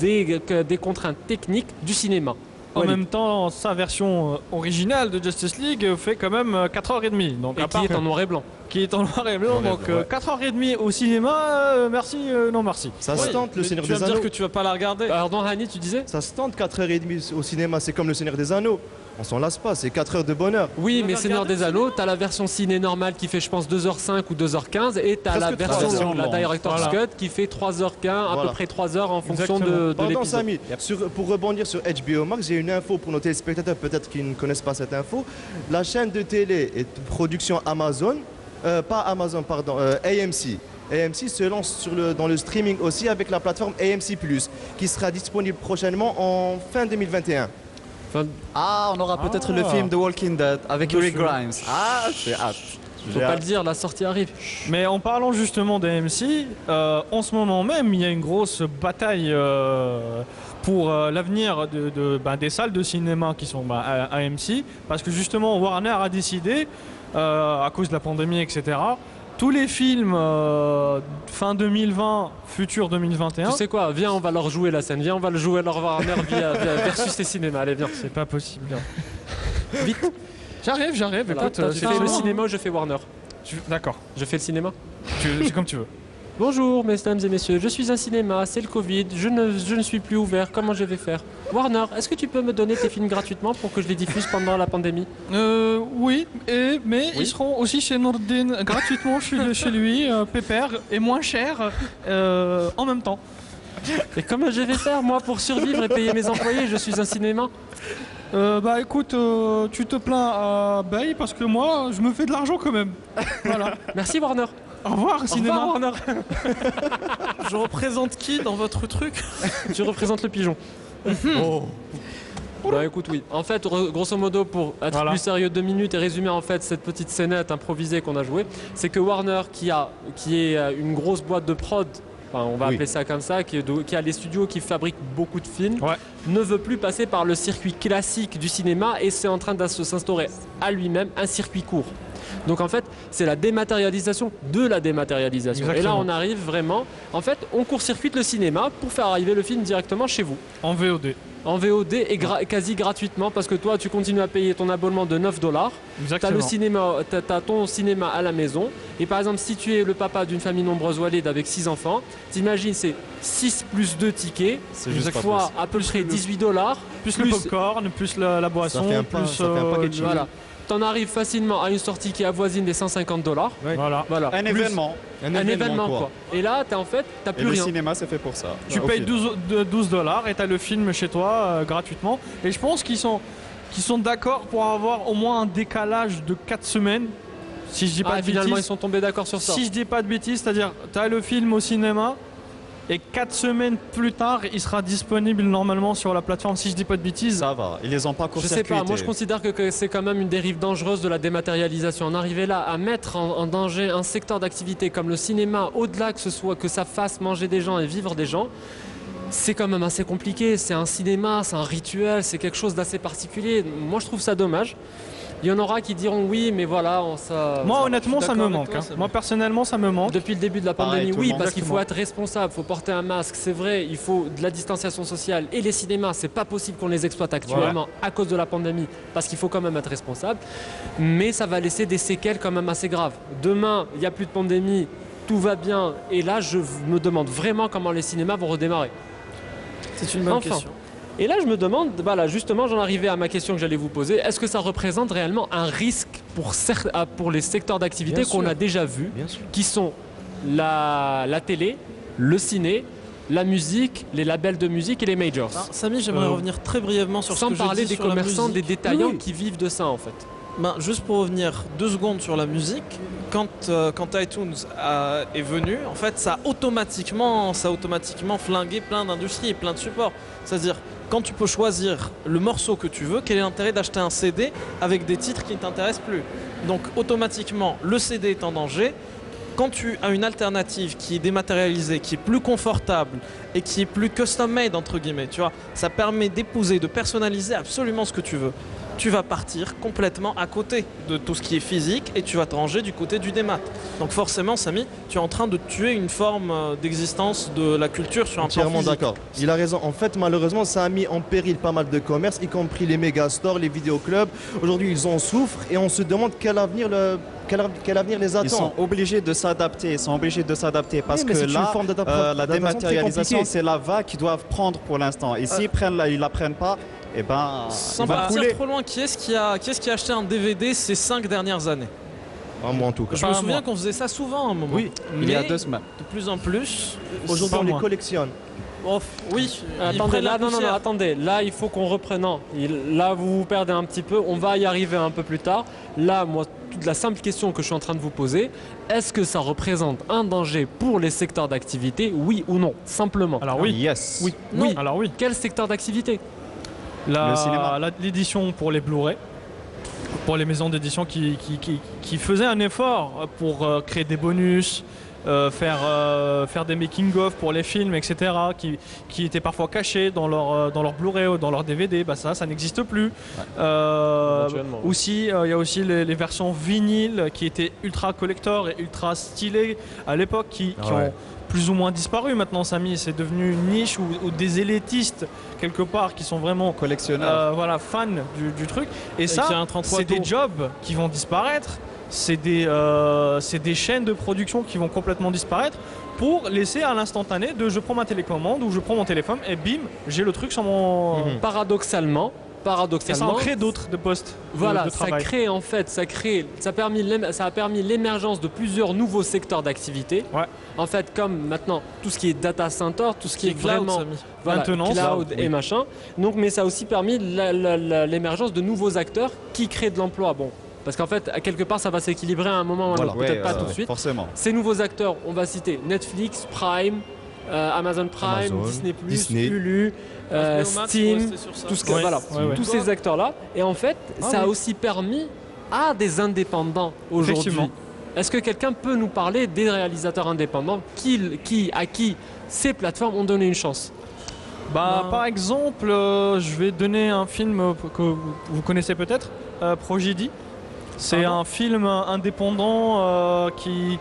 Speaker 2: des contraintes techniques du cinéma.
Speaker 1: En
Speaker 2: Walid.
Speaker 1: même temps, sa version originale de Justice League fait quand même 4h30. Donc,
Speaker 2: Et
Speaker 1: à part
Speaker 2: qui est en noir et blanc.
Speaker 1: qui est en noir et blanc.
Speaker 5: Noir et
Speaker 1: Donc
Speaker 5: blanc, ouais.
Speaker 1: 4h30 au cinéma, merci, non merci.
Speaker 5: Ça
Speaker 4: Oui,
Speaker 5: se tente, le
Speaker 4: mais
Speaker 5: Seigneur
Speaker 4: tu vas
Speaker 5: des
Speaker 4: me dire
Speaker 5: Anneaux.
Speaker 4: que tu vas pas la regarder.
Speaker 2: Pardon, Hani, tu disais?
Speaker 5: Ça se tente 4h30 au cinéma, c'est comme le Seigneur des Anneaux. On s'en lasse pas, c'est 4 heures de bonheur.
Speaker 2: Oui,
Speaker 4: Vous
Speaker 2: mais
Speaker 4: l'avez
Speaker 2: Seigneur
Speaker 4: regardé,
Speaker 2: des Anneaux, t'as la version ciné normale qui fait, je pense, 2h05 ou 2h15, et t'as la
Speaker 5: Presque 3
Speaker 2: version,
Speaker 5: heures.
Speaker 2: la Director's
Speaker 1: Voilà.
Speaker 2: Cut qui fait 3h15, à
Speaker 5: Voilà.
Speaker 2: peu près 3h en fonction
Speaker 1: Exactement.
Speaker 2: de
Speaker 5: Pardon
Speaker 2: l'épisode.
Speaker 5: Samy, pour rebondir sur HBO Max, j'ai une info pour nos téléspectateurs peut-être qui ne connaissent pas cette info. La chaîne de télé et de production Amazon, pas Amazon, pardon, AMC. AMC se lance dans le streaming aussi avec la plateforme AMC+, qui sera disponible prochainement en fin 2021.
Speaker 2: Enfin,
Speaker 3: Ah, on aura peut-être le film The Walking Dead avec Rick Grimes. Ah, j'ai hâte.
Speaker 2: faut pas le dire, la sortie arrive.
Speaker 1: Mais en parlant justement d'AMC, en ce moment même, il y a une grosse bataille pour l'avenir des salles de cinéma qui sont à AMC, parce que justement Warner a décidé, à cause de la pandémie, etc., tous les films fin 2020, futur 2021,
Speaker 2: Tu sais quoi, viens, on va leur jouer la scène, viens, on va le jouer à leur Warner versus les cinémas, allez, viens.
Speaker 1: c'est pas possible.
Speaker 2: Vite.
Speaker 1: J'arrive,
Speaker 2: Voilà,
Speaker 1: écoute,
Speaker 2: tu fais le cinéma ou je fais Warner?
Speaker 1: D'accord,
Speaker 2: Je fais le cinéma.
Speaker 1: c'est comme tu veux.
Speaker 2: Bonjour, mesdames et messieurs, je suis un cinéma, c'est le Covid, je ne suis plus ouvert, comment je vais faire? Warner, est-ce que tu peux me donner tes films gratuitement pour que je les diffuse pendant la pandémie?
Speaker 1: Oui, mais ils seront aussi chez Nordin gratuitement chez lui, pépère et moins cher en même temps.
Speaker 2: Et comment je vais faire, moi, pour survivre et payer mes employés? Je suis un cinéma.
Speaker 1: Bah écoute, tu te plains à Bay parce que moi, je me fais de l'argent quand même. Voilà.
Speaker 2: Merci, Warner.
Speaker 1: Au revoir,
Speaker 2: Au
Speaker 1: cinéma.
Speaker 2: revoir, Warner.
Speaker 4: Je représente qui dans votre truc?
Speaker 2: Tu représentes le pigeon. Bah écoute, oui. En fait, grosso modo, pour être
Speaker 1: Voilà.
Speaker 2: plus sérieux 2 minutes et résumer en fait cette petite scénette improvisée qu'on a jouée, c'est que Warner, qui est une grosse boîte de prod, enfin, on va
Speaker 5: Oui.
Speaker 2: appeler ça comme ça, qui a les studios qui fabriquent beaucoup de films,
Speaker 1: Ouais.
Speaker 2: ne veut plus passer par le circuit classique du cinéma et c'est en train de s'instaurer à lui-même un circuit court. Donc en fait, c'est la dématérialisation de la dématérialisation. Et là,
Speaker 1: Exactement.
Speaker 2: on arrive vraiment... En fait, on court-circuite le cinéma pour faire arriver le film directement chez vous.
Speaker 1: En VOD.
Speaker 2: En VOD et quasi gratuitement parce que toi, tu continues à payer ton abonnement de 9 $. T'as
Speaker 1: Exactement.
Speaker 2: le cinéma, t'as ton cinéma à la maison. Et par exemple, si tu es le papa d'une famille nombreuse Walid avec 6 enfants, t'imagines, c'est 6 plus 2 tickets,
Speaker 5: C'est juste pas
Speaker 2: fois
Speaker 5: possible.
Speaker 2: à peu près 18 $.
Speaker 1: Plus le popcorn, plus la boisson,
Speaker 5: Ça fait un pain,
Speaker 1: plus
Speaker 5: ça fait un paquet de chips.
Speaker 2: Voilà. t'en arrives facilement à une sortie qui avoisine les $150.
Speaker 1: Ouais. Voilà.
Speaker 3: Un événement.
Speaker 2: Un événement quoi. Et là, t'as
Speaker 3: Et
Speaker 2: plus
Speaker 3: le
Speaker 2: rien.
Speaker 3: cinéma, c'est fait pour ça.
Speaker 1: Tu
Speaker 3: Ok.
Speaker 1: payes $12 et tu as le film chez toi gratuitement. Et je pense qu'ils sont d'accord pour avoir au moins un décalage de 4 semaines. Si je dis pas de
Speaker 2: Finalement, ils
Speaker 1: bêtises.
Speaker 2: sont tombés d'accord sur ça.
Speaker 1: Si je dis pas de bêtises, c'est-à-dire tu as le film au cinéma et 4 semaines plus tard, il sera disponible normalement sur la plateforme. Si je dis pas de bêtises.
Speaker 3: Ça va, ils les ont pas
Speaker 2: Je sais
Speaker 3: court-circuités.
Speaker 2: pas, moi je considère que c'est quand même une dérive dangereuse de la dématérialisation. En arriver là à mettre en danger un secteur d'activité comme le cinéma, au-delà que ça fasse manger des gens et vivre des gens, c'est quand même assez compliqué. C'est un cinéma, c'est un rituel, c'est quelque chose d'assez particulier. Moi je trouve ça dommage. Il y en aura qui diront oui, mais voilà,
Speaker 1: Moi honnêtement
Speaker 4: je suis
Speaker 1: ça me
Speaker 4: d'accord avec
Speaker 1: manque.
Speaker 4: toi,
Speaker 1: Hein.
Speaker 4: c'est
Speaker 1: Moi
Speaker 4: vrai.
Speaker 1: personnellement ça me manque.
Speaker 2: Depuis le début de la
Speaker 3: Pareil,
Speaker 2: pandémie,
Speaker 3: tout le
Speaker 2: oui,
Speaker 3: monde.
Speaker 2: parce qu'il faut
Speaker 1: Exactement.
Speaker 2: être responsable, il faut porter un masque, c'est vrai, il faut de la distanciation sociale. Et les cinémas, c'est pas possible qu'on les exploite actuellement à cause de la pandémie, parce qu'il faut quand même être responsable. Mais ça va laisser des séquelles quand même assez graves. Demain, il n'y a plus de pandémie, tout va bien, et là, je me demande vraiment comment les cinémas vont redémarrer.
Speaker 4: C'est une bonne
Speaker 2: Enfin.
Speaker 4: question.
Speaker 2: Et là, je me demande, voilà, justement, j'en arrivais à ma question que j'allais vous poser. Est-ce que ça représente réellement un risque pour les secteurs d'activité
Speaker 5: Bien
Speaker 2: qu'on
Speaker 5: sûr.
Speaker 2: a déjà vus,
Speaker 5: Bien sûr.
Speaker 2: qui sont la télé, le ciné, la musique, les labels de musique et les majors?
Speaker 4: Alors, Samy, j'aimerais revenir très brièvement sur ce
Speaker 2: Sans
Speaker 4: que j'ai
Speaker 2: parler
Speaker 4: dit
Speaker 2: des
Speaker 4: sur la
Speaker 2: commerçants, des
Speaker 4: musique.
Speaker 2: détaillants
Speaker 4: Oui.
Speaker 2: qui vivent de ça, en fait.
Speaker 4: Juste pour revenir 2 secondes sur la musique, quand iTunes est venu, en fait, ça a automatiquement flingué plein d'industries et plein de supports. C'est-à-dire, quand tu peux choisir le morceau que tu veux, quel est l'intérêt d'acheter un CD avec des titres qui ne t'intéressent plus? Donc, automatiquement, le CD est en danger. Quand tu as une alternative qui est dématérialisée, qui est plus confortable et qui est plus custom-made, entre guillemets, tu vois, ça permet d'épouser, de personnaliser absolument ce que tu veux. Tu vas partir complètement à côté de tout ce qui est physique et tu vas te ranger du côté du démat. Donc forcément, Samy, tu es en train de tuer une forme d'existence de la culture sur un plan
Speaker 5: Entièrement
Speaker 4: physique.
Speaker 5: d'accord. Il a raison. En fait, malheureusement, ça a mis en péril pas mal de commerces, y compris les méga stores, les vidéoclubs. Aujourd'hui, ils en souffrent et on se demande quel avenir les attend.
Speaker 3: Ils sont obligés de s'adapter, parce
Speaker 5: Oui, mais
Speaker 3: que
Speaker 5: c'est une
Speaker 3: là,
Speaker 5: forme
Speaker 3: la
Speaker 5: d'adaptation très
Speaker 3: dématérialisation,
Speaker 5: compliquée.
Speaker 3: c'est la vague qu'ils doivent prendre pour l'instant. Et s'ils la prennent pas, eh ben,
Speaker 4: Sans
Speaker 3: ils vont
Speaker 4: partir
Speaker 3: couler.
Speaker 4: trop loin, qui est-ce qui a acheté un DVD ces 5 dernières années?
Speaker 5: Ah, moi, en tout cas.
Speaker 4: Je me souviens qu'on faisait ça souvent à un moment.
Speaker 5: Oui,
Speaker 3: Il y a
Speaker 4: Mais
Speaker 3: 2 semaines.
Speaker 4: de plus en plus.
Speaker 5: Aujourd'hui, on les
Speaker 1: moi.
Speaker 5: collectionne.
Speaker 4: Oui, ils
Speaker 2: Attendez,
Speaker 4: prennent la
Speaker 2: là, non,
Speaker 4: poussière.
Speaker 2: attendez. Là, il faut qu'on reprenne. Non, là, vous vous perdez un petit peu. On va y arriver un peu plus tard. Là, moi, toute la simple question que je suis en train de vous poser, est-ce que ça représente un danger pour les secteurs d'activité, oui ou non? Simplement.
Speaker 1: Alors oui.
Speaker 3: Yes.
Speaker 1: Oui.
Speaker 2: Non.
Speaker 1: Oui. Alors oui.
Speaker 2: Quel secteur d'activité?
Speaker 3: Le cinéma.
Speaker 1: L'édition pour les Blu-ray, pour les maisons d'édition qui faisaient un effort pour créer des bonus, faire des making-of pour les films, etc., qui étaient parfois cachés dans leur Blu-ray ou dans leur DVD, bah ça n'existe plus.
Speaker 2: Éventuellement, ouais.
Speaker 1: Aussi, il y a aussi les versions vinyles qui étaient ultra collector et ultra stylées à l'époque, qui ont plus ou moins disparu maintenant, Samy. C'est devenu une niche ou des élitistes quelque part qui sont vraiment
Speaker 3: Collectionneurs.
Speaker 1: fans du truc. Et
Speaker 4: qui
Speaker 1: ça,
Speaker 4: a un 33
Speaker 1: c'est des
Speaker 4: tours.
Speaker 1: jobs qui vont disparaître. C'est des chaînes de production qui vont complètement disparaître pour laisser à l'instantané de je prends ma télécommande ou je prends mon téléphone et bim, j'ai le truc sur mon...
Speaker 2: Paradoxalement,
Speaker 1: Et ça en crée d'autres de postes
Speaker 2: voilà,
Speaker 1: de
Speaker 2: ça
Speaker 1: travail.
Speaker 2: crée en fait, ça a permis l'émergence de plusieurs nouveaux secteurs d'activité.
Speaker 1: Ouais.
Speaker 2: En fait, comme maintenant tout ce qui est data center, tout ce qui est
Speaker 4: cloud,
Speaker 2: vraiment
Speaker 4: Samy.
Speaker 2: voilà,
Speaker 1: Maintenance.
Speaker 2: cloud
Speaker 1: Cloud,
Speaker 2: et machin. Donc, mais ça a aussi permis l'émergence de nouveaux acteurs qui créent de l'emploi. Bon, parce qu'en fait, à quelque part, ça va s'équilibrer à un moment ou à un autre. Peut-être pas tout de suite.
Speaker 3: Forcément.
Speaker 2: Ces nouveaux acteurs, on va citer Netflix, Prime, Amazon Prime,
Speaker 5: Amazon,
Speaker 2: Disney+,
Speaker 5: Disney.
Speaker 2: Hulu,
Speaker 4: HBO Max,
Speaker 2: Steam,
Speaker 4: faut rester sur ça.
Speaker 2: tout ce
Speaker 1: Ouais,
Speaker 2: voilà,
Speaker 1: ouais.
Speaker 2: tous ces acteurs-là. Et en fait, ça a aussi permis à des indépendants aujourd'hui.
Speaker 1: Effectivement.
Speaker 2: Est-ce que quelqu'un peut nous parler des réalisateurs indépendants à qui ces plateformes ont donné une chance?
Speaker 1: Par exemple, je vais donner un film que vous connaissez peut-être, Prodigy. C'est un film indépendant qui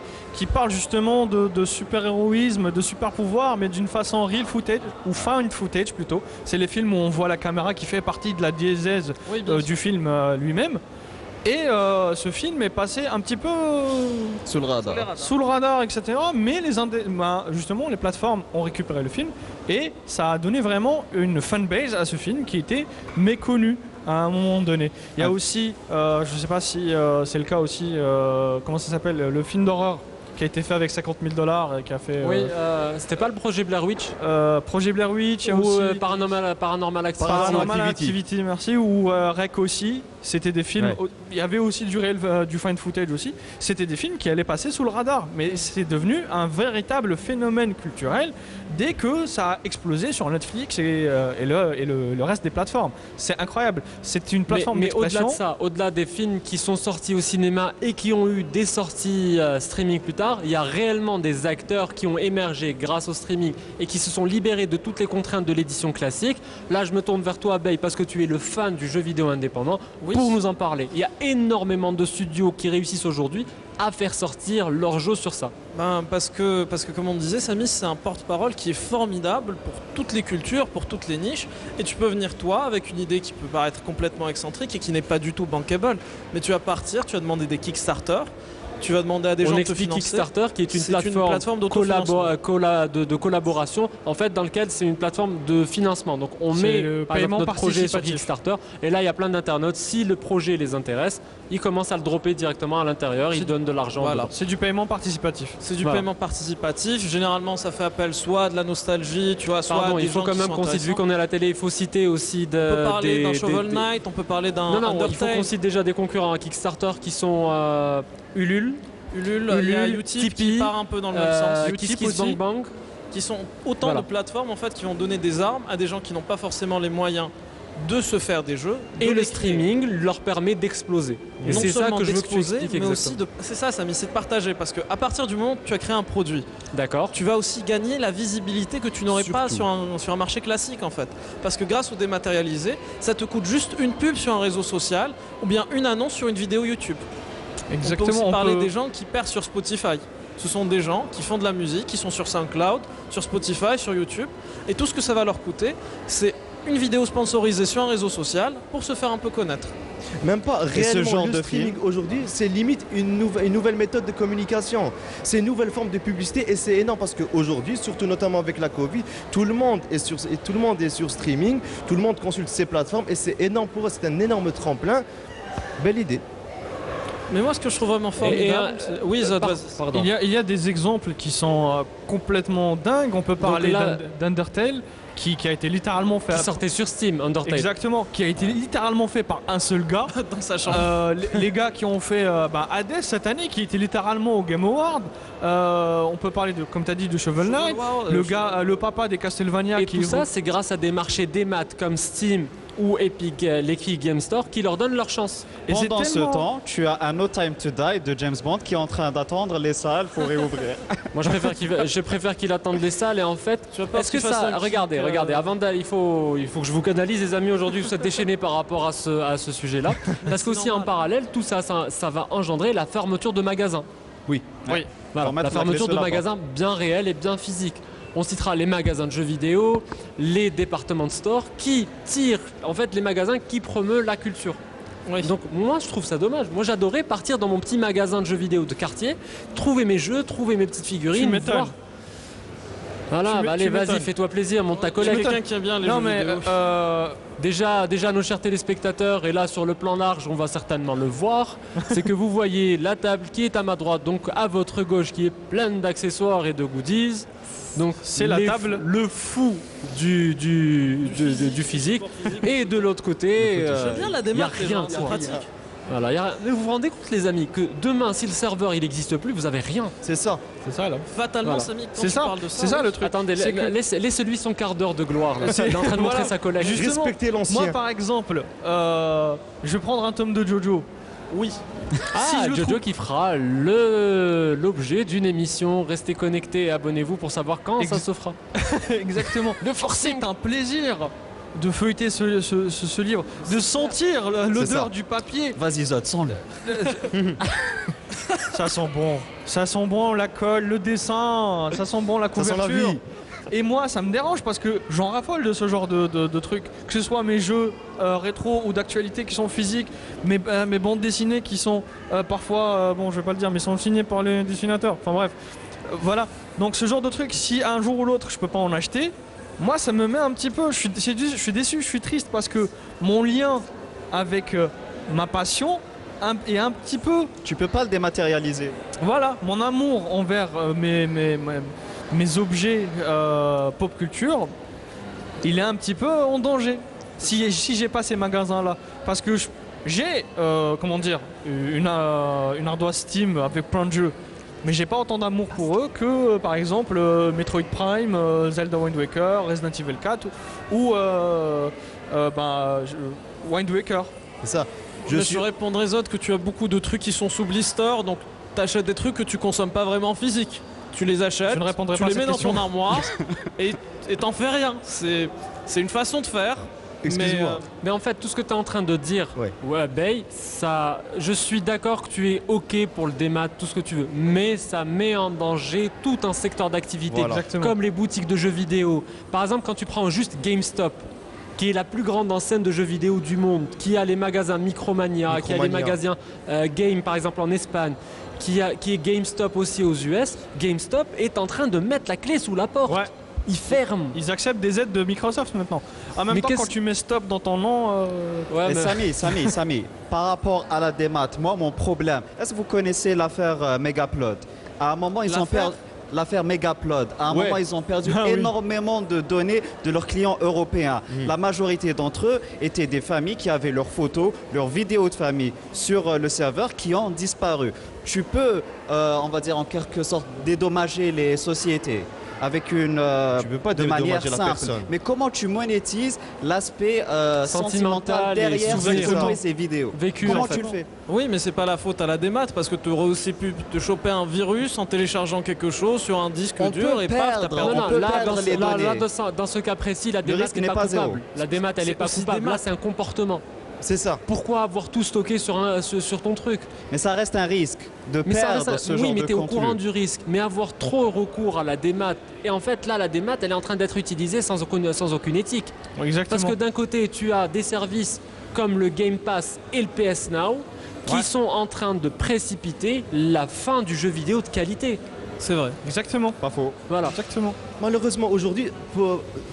Speaker 1: parle justement de super-héroïsme, de super-pouvoir, mais d'une façon real footage, ou found footage plutôt. C'est les films où on voit la caméra qui fait partie de la diésèse
Speaker 4: Oui, bien sûr.
Speaker 1: du film lui-même. Et ce film est passé un petit peu
Speaker 3: Sous le radar.
Speaker 1: sous le radar, etc. Mais justement, les plateformes ont récupéré le film et ça a donné vraiment une fanbase à ce film qui était méconnu à un moment donné. Il y a
Speaker 3: Ah.
Speaker 1: aussi, je sais pas si c'est le cas aussi, comment ça s'appelle, le film d'horreur qui a été fait avec 50 000 $ et qui a fait
Speaker 2: Oui, c'était pas le projet Blair Witch
Speaker 1: Projet Blair Witch, il y a
Speaker 2: ou
Speaker 1: aussi
Speaker 2: Paranormal Activity.
Speaker 1: Paranormal Activity, merci, ou Rec aussi. C'était des films,
Speaker 3: Ouais.
Speaker 1: il y avait aussi du réel, du fine footage aussi. C'était des films qui allaient passer sous le radar, mais c'est devenu un véritable phénomène culturel dès que ça a explosé sur Netflix et le reste des plateformes. C'est incroyable. C'est une plateforme
Speaker 2: Mais au-delà
Speaker 1: d'expression.
Speaker 2: de ça, au-delà des films qui sont sortis au cinéma et qui ont eu des sorties streaming plus tard, il y a réellement des acteurs qui ont émergé grâce au streaming et qui se sont libérés de toutes les contraintes de l'édition classique. Là, je me tourne vers toi, Bey, parce que tu es le fan du jeu vidéo indépendant,
Speaker 4: Oui.
Speaker 2: pour nous en parler. Il y a énormément de studios qui réussissent aujourd'hui à faire sortir leurs jeux sur ça.
Speaker 4: Parce que comme on disait, Samy, c'est un porte-parole qui est formidable pour toutes les cultures, pour toutes les niches. Et tu peux venir, toi, avec une idée qui peut paraître complètement excentrique et qui n'est pas du tout bankable. Mais tu vas partir, tu vas demander des Kickstarter, tu vas demander à des gens
Speaker 2: On
Speaker 4: de te
Speaker 2: explique
Speaker 4: financer.
Speaker 2: Kickstarter qui est une
Speaker 4: C'est
Speaker 2: plateforme,
Speaker 4: d'autofinancement.
Speaker 2: de collaboration en fait dans lequel c'est une plateforme de financement. Donc on
Speaker 1: C'est
Speaker 2: met
Speaker 1: le
Speaker 2: par exemple,
Speaker 1: paiement
Speaker 2: notre projet sur
Speaker 1: participatif.
Speaker 2: Kickstarter et là il y a plein d'internautes. Si le projet les intéresse, ils commencent à le dropper directement à l'intérieur, ils
Speaker 4: C'est-
Speaker 2: donnent de l'argent.
Speaker 4: Voilà.
Speaker 2: dedans.
Speaker 1: C'est du paiement participatif.
Speaker 4: C'est du
Speaker 2: Voilà.
Speaker 4: paiement participatif. Généralement, ça fait appel soit à de la nostalgie, tu vois, soit
Speaker 2: Pardon,
Speaker 4: à des
Speaker 2: il faut
Speaker 4: gens
Speaker 2: quand
Speaker 4: qui
Speaker 2: même
Speaker 4: sont
Speaker 2: qu'on cite, vu
Speaker 4: intéressants.
Speaker 2: qu'on est à la télé, il faut citer aussi
Speaker 4: On peut parler d'un
Speaker 2: des-
Speaker 4: Shovel
Speaker 2: des-
Speaker 4: Knight, on peut parler d'un
Speaker 2: Non, non, il faut
Speaker 4: Undertale.
Speaker 2: qu'on cite déjà des concurrents à Kickstarter qui sont Ulule,
Speaker 4: Ulule, il y a Utip
Speaker 2: Tipeee,
Speaker 4: qui part un peu dans le même sens. Utip
Speaker 2: Kiss Kiss
Speaker 4: aussi,
Speaker 2: Bang Bang.
Speaker 4: qui sont autant
Speaker 2: Voilà.
Speaker 4: de plateformes en fait qui vont donner des armes à des gens qui n'ont pas forcément les moyens de se faire des jeux. de
Speaker 2: Et
Speaker 4: les
Speaker 2: le
Speaker 4: créer.
Speaker 2: streaming leur permet d'exploser. Et
Speaker 4: Non
Speaker 2: c'est ça
Speaker 4: seulement
Speaker 2: que je veux que tu
Speaker 4: d'exploser,
Speaker 2: expliques
Speaker 4: mais
Speaker 2: exactement.
Speaker 4: aussi c'est ça, Samy, c'est de partager parce que à partir du moment où tu as créé un produit,
Speaker 2: D'accord.
Speaker 4: tu vas aussi gagner la visibilité que tu n'aurais pas
Speaker 2: Surtout.
Speaker 4: sur un marché classique en fait. Parce que grâce au dématérialisé, ça te coûte juste une pub sur un réseau social ou bien une annonce sur une vidéo YouTube. On peut aussi parler des gens qui percent sur Spotify. Ce sont des gens qui font de la musique, qui sont sur SoundCloud, sur Spotify, sur YouTube. Et tout ce que ça va leur coûter, c'est une vidéo sponsorisée sur un réseau social pour se faire un peu connaître.
Speaker 5: Même pas
Speaker 3: ce
Speaker 5: réellement.
Speaker 3: genre
Speaker 5: Le
Speaker 3: de
Speaker 5: streaming aujourd'hui, c'est limite une nouvelle méthode de communication. C'est une nouvelle forme de publicité et c'est énorme parce qu'aujourd'hui, surtout notamment avec la Covid, tout le monde est sur streaming, tout le monde consulte ces plateformes et c'est énorme pour eux, c'est un énorme tremplin. Belle idée.
Speaker 4: Mais moi, ce que je trouve vraiment formidable, oui, Zod, vas-y.
Speaker 2: Pardon.
Speaker 1: Il y a des exemples qui sont complètement dingues. On peut parler
Speaker 2: là-
Speaker 1: d'Undertale qui a été littéralement fait.
Speaker 2: Qui sortait sur Steam, Undertale.
Speaker 1: Exactement, qui a été littéralement fait par un seul gars.
Speaker 4: Dans sa chambre.
Speaker 1: Les gars qui ont fait Hades cette année, qui était littéralement au Game Award. On peut parler de, comme tu as dit, de Shovel Knight. Le papa des Castlevania
Speaker 2: Et
Speaker 1: qui
Speaker 2: tout ça, c'est grâce à des marchés démat comme Steam ou Epic, l'Epic Game Store, qui leur donnent leur chance.
Speaker 1: Et c'est
Speaker 3: Pendant
Speaker 1: tellement-
Speaker 3: ce temps, tu as un No Time to Die de James Bond qui est en train d'attendre les salles pour réouvrir.
Speaker 2: Moi, je préfère qu'il attende les salles et en fait,
Speaker 4: Tu vas pas
Speaker 2: est-ce que
Speaker 4: qu'il fasse
Speaker 2: ça,
Speaker 4: un
Speaker 2: regardez,
Speaker 4: kick,
Speaker 2: regardez, avant d'aller, il faut que je vous canalise, les amis. Aujourd'hui, vous êtes déchaînés par rapport à ce sujet-là, parce qu'aussi en
Speaker 4: normal.
Speaker 2: parallèle, tout ça va engendrer la fermeture de magasins.
Speaker 3: Oui.
Speaker 1: Oui.
Speaker 2: Voilà,
Speaker 3: Pour mettre
Speaker 2: la
Speaker 3: la clé
Speaker 2: fermeture
Speaker 3: sous
Speaker 2: de
Speaker 3: la
Speaker 2: magasins bien réels et bien physiques. On citera les magasins de jeux vidéo, les départements de store qui tirent, en fait, les magasins qui promeuvent la culture.
Speaker 4: Oui.
Speaker 2: Donc moi je trouve ça dommage. Moi j'adorais partir dans mon petit magasin de jeux vidéo de quartier, trouver mes jeux, trouver mes petites figurines,
Speaker 1: Tu m'étonnes.
Speaker 2: voir. Voilà,
Speaker 1: Tu
Speaker 2: bah allez, vas-y,
Speaker 1: m'étonnes.
Speaker 2: fais-toi plaisir, monte ta
Speaker 4: Tu es
Speaker 2: collègue.
Speaker 4: quelqu'un qui aime bien les
Speaker 1: Non
Speaker 4: jeux
Speaker 1: mais
Speaker 4: vidéo.
Speaker 2: Déjà, nos chers téléspectateurs, et là sur le plan large, on va certainement le voir, c'est que vous voyez la table qui est à ma droite, donc à votre gauche, qui est pleine d'accessoires et de goodies. Donc
Speaker 1: C'est la table.
Speaker 2: le fou du physique. Et de l'autre côté,
Speaker 4: J'aime bien la
Speaker 2: y a
Speaker 4: démarche, les
Speaker 2: rien.
Speaker 4: gens, c'est
Speaker 2: quoi.
Speaker 4: pratique.
Speaker 2: Voilà, mais vous vous rendez compte les amis que demain si le serveur il n'existe plus, vous avez rien.
Speaker 5: C'est ça.
Speaker 1: c'est ça là.
Speaker 4: Fatalement,
Speaker 2: Voilà.
Speaker 4: Samy, quand
Speaker 1: C'est
Speaker 4: tu
Speaker 1: ça,
Speaker 4: parles de ça,
Speaker 1: c'est ça
Speaker 4: oui.
Speaker 1: le truc.
Speaker 2: Attendez,
Speaker 1: C'est que-
Speaker 2: laisse-lui son quart d'heure de gloire. Là. Il est en train de montrer
Speaker 1: Voilà.
Speaker 2: sa collègue.
Speaker 1: Justement,
Speaker 5: Respectez l'ancien.
Speaker 1: moi par exemple, je vais prendre un tome de Jojo.
Speaker 4: Oui.
Speaker 2: Ah,
Speaker 1: si je le
Speaker 2: Jojo
Speaker 1: trouve-
Speaker 2: qui fera l'objet d'une émission. Restez connectés et abonnez-vous pour savoir quand ça se fera.
Speaker 1: Exactement. C'est un plaisir de feuilleter ce livre, de sentir l'odeur
Speaker 5: ça.
Speaker 1: du papier.
Speaker 3: Vas-y, Zod, sens-le.
Speaker 1: Ça sent bon. Ça sent bon la colle, le dessin, ça sent bon la
Speaker 5: Ça sent
Speaker 1: couverture.
Speaker 5: la vie.
Speaker 1: Et moi, ça me dérange parce que j'en raffole de ce genre de trucs. Que ce soit mes jeux rétro ou d'actualité qui sont physiques, mes bandes dessinées qui sont parfois, bon, je vais pas le dire, mais sont signées par les dessinateurs. Enfin bref, voilà. Donc ce genre de truc, si un jour ou l'autre je peux pas en acheter, moi ça me met un petit peu. Je suis déçu, je suis triste parce que mon lien avec ma passion et un petit peu,
Speaker 3: Tu peux pas le dématérialiser.
Speaker 1: voilà, mon amour envers mes objets pop culture, il est un petit peu en danger si j'ai pas ces magasins-là. Parce que j'ai, comment dire, une ardoise Steam avec plein de jeux. Mais j'ai pas autant d'amour pour eux que, par exemple, Metroid Prime, Zelda Wind Waker, Resident Evil 4 ou Wind Waker.
Speaker 5: C'est ça.
Speaker 4: Je répondrai Zod que tu as beaucoup de trucs qui sont sous blister, donc t'achètes des trucs que tu consommes pas vraiment en physique. Tu les achètes,
Speaker 1: Je ne répondrai
Speaker 4: tu
Speaker 1: pas à
Speaker 4: les
Speaker 1: cette
Speaker 4: mets dans
Speaker 1: question.
Speaker 4: ton armoire et t'en fais rien. C'est une façon de faire.
Speaker 5: Excuse-moi.
Speaker 2: Mais en fait, tout ce que tu es en train de dire,
Speaker 5: Ouais.
Speaker 2: Bay, ça, je suis d'accord que tu es OK pour le démat, tout ce que tu veux, mais ça met en danger tout un secteur d'activité,
Speaker 5: Voilà.
Speaker 1: Exactement.
Speaker 2: comme les boutiques de jeux vidéo. Par exemple, quand tu prends juste GameStop, qui est la plus grande enseigne de jeux vidéo du monde, qui a les magasins Micromania, qui a les magasins Game, par exemple en Espagne, qui est GameStop aussi aux US, GameStop est en train de mettre la clé sous la porte.
Speaker 1: Ouais.
Speaker 2: Ils ferment.
Speaker 1: Ils acceptent des aides de Microsoft maintenant. En même
Speaker 2: Mais
Speaker 1: temps,
Speaker 2: qu'est-ce-
Speaker 1: quand tu mets stop dans ton nom,
Speaker 2: Ouais,
Speaker 3: Et
Speaker 2: mais-
Speaker 3: Samy, par rapport à la démat, moi, mon problème, est-ce que vous connaissez l'affaire Megaplot? À un moment, ils ont
Speaker 4: L'affaire
Speaker 3: perdu. L'affaire Megaplot. À un
Speaker 5: Ouais.
Speaker 3: moment, ils ont perdu
Speaker 1: Ah oui.
Speaker 3: énormément de données de leurs clients européens. La majorité d'entre eux étaient des familles qui avaient leurs photos, leurs vidéos de famille sur le serveur qui ont disparu. Tu peux, on va dire en quelque sorte, dédommager les sociétés avec une
Speaker 5: Tu peux pas
Speaker 3: de
Speaker 5: dédommager
Speaker 3: manière
Speaker 5: la
Speaker 3: simple.
Speaker 5: personne.
Speaker 3: Mais comment tu monétises l'aspect sentimental
Speaker 2: Sentimental et
Speaker 3: derrière ces
Speaker 2: souvenirs.
Speaker 3: photos et ces vidéos?
Speaker 2: Vécu,
Speaker 3: Comment
Speaker 2: en fait.
Speaker 3: tu le fais?
Speaker 4: Oui, mais c'est pas la faute à la démat parce que tu aurais aussi pu te choper un virus en téléchargeant quelque chose sur un disque
Speaker 3: On
Speaker 4: dur
Speaker 3: peut
Speaker 4: et paf, t'as
Speaker 3: perdre,
Speaker 4: perdu.
Speaker 3: on
Speaker 2: Non, non,
Speaker 3: peut
Speaker 2: là,
Speaker 3: perdre les données.
Speaker 2: dans ce cas précis, la démat
Speaker 3: risque
Speaker 2: n'est
Speaker 3: n'est
Speaker 2: pas
Speaker 3: pas
Speaker 2: coupable.
Speaker 3: zéro.
Speaker 2: La démat, elle n'est
Speaker 4: C'est
Speaker 2: pas
Speaker 4: aussi
Speaker 2: coupable.
Speaker 4: démat.
Speaker 2: Là, c'est un comportement.
Speaker 3: C'est ça.
Speaker 2: Pourquoi avoir tout stocké sur ton truc?
Speaker 3: Mais ça reste un risque de
Speaker 2: Mais ça
Speaker 3: perdre
Speaker 2: reste
Speaker 3: ce
Speaker 2: oui,
Speaker 3: genre
Speaker 2: mais
Speaker 3: de
Speaker 2: tu es au
Speaker 3: contenu.
Speaker 2: courant du risque. Mais avoir trop recours à la démat, et en fait, là, la démat, elle est en train d'être utilisée sans aucune éthique.
Speaker 1: exactement.
Speaker 2: Parce que d'un côté, tu as des services comme le Game Pass et le PS Now qui
Speaker 1: Ouais.
Speaker 2: sont en train de précipiter la fin du jeu vidéo de qualité.
Speaker 4: C'est vrai.
Speaker 1: Exactement.
Speaker 5: Pas faux.
Speaker 2: Voilà.
Speaker 1: Exactement.
Speaker 5: Malheureusement, aujourd'hui,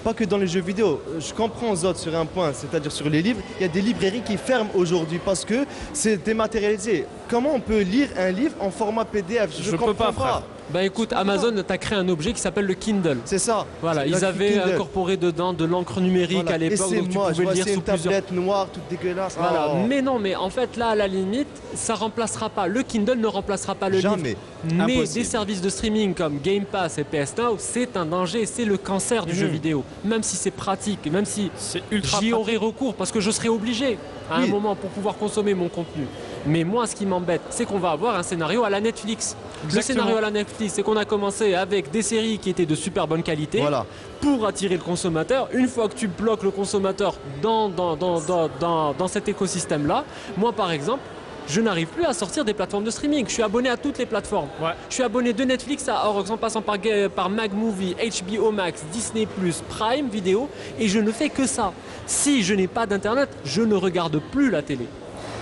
Speaker 5: pas que dans les jeux vidéo, je comprends Zod sur un point, c'est-à-dire sur les livres, il y a des librairies qui ferment aujourd'hui parce que c'est dématérialisé. Comment on peut lire un livre en format PDF?
Speaker 4: Je peux pas, frère.
Speaker 2: Bah écoute, Amazon t'a créé un objet qui s'appelle le Kindle.
Speaker 5: C'est ça.
Speaker 2: Voilà,
Speaker 5: C'est
Speaker 2: ils
Speaker 5: la
Speaker 2: avaient
Speaker 5: Kindle.
Speaker 2: incorporé dedans de l'encre numérique
Speaker 5: Voilà.
Speaker 2: à l'époque,
Speaker 5: Et c'est
Speaker 2: donc tu
Speaker 5: moi, je
Speaker 2: pouvais
Speaker 5: vois,
Speaker 2: le lire
Speaker 5: c'est
Speaker 2: sous
Speaker 5: une
Speaker 2: plusieurs.
Speaker 5: tablette noire toute dégueulasse.
Speaker 2: Voilà,
Speaker 5: Oh.
Speaker 2: mais non, mais en fait là, à la limite, ça remplacera pas. Le Kindle ne remplacera pas le livre.
Speaker 5: Jamais.
Speaker 2: Mais
Speaker 3: Impossible.
Speaker 2: des services de streaming comme Game Pass et PS Now, c'est un danger, c'est le cancer du jeu vidéo. Même si c'est pratique, même si
Speaker 1: C'est ultra
Speaker 2: j'y aurai recours parce que je serai obligé à un
Speaker 5: Oui.
Speaker 2: moment pour pouvoir consommer mon contenu. Mais moi, ce qui m'embête, c'est qu'on va avoir un scénario à la Netflix. Le
Speaker 1: Exactement.
Speaker 2: scénario à la Netflix, c'est qu'on a commencé avec des séries qui étaient de super bonne qualité
Speaker 5: Voilà.
Speaker 2: pour attirer le consommateur. Une fois que tu bloques le consommateur dans cet écosystème-là, moi par exemple, je n'arrive plus à sortir des plateformes de streaming. Je suis abonné à toutes les plateformes.
Speaker 1: Ouais.
Speaker 2: Je suis abonné de Netflix à Orx en passant par MagMovie, HBO Max, Disney+, Prime Video et je ne fais que ça. Si je n'ai pas d'internet, je ne regarde plus la télé.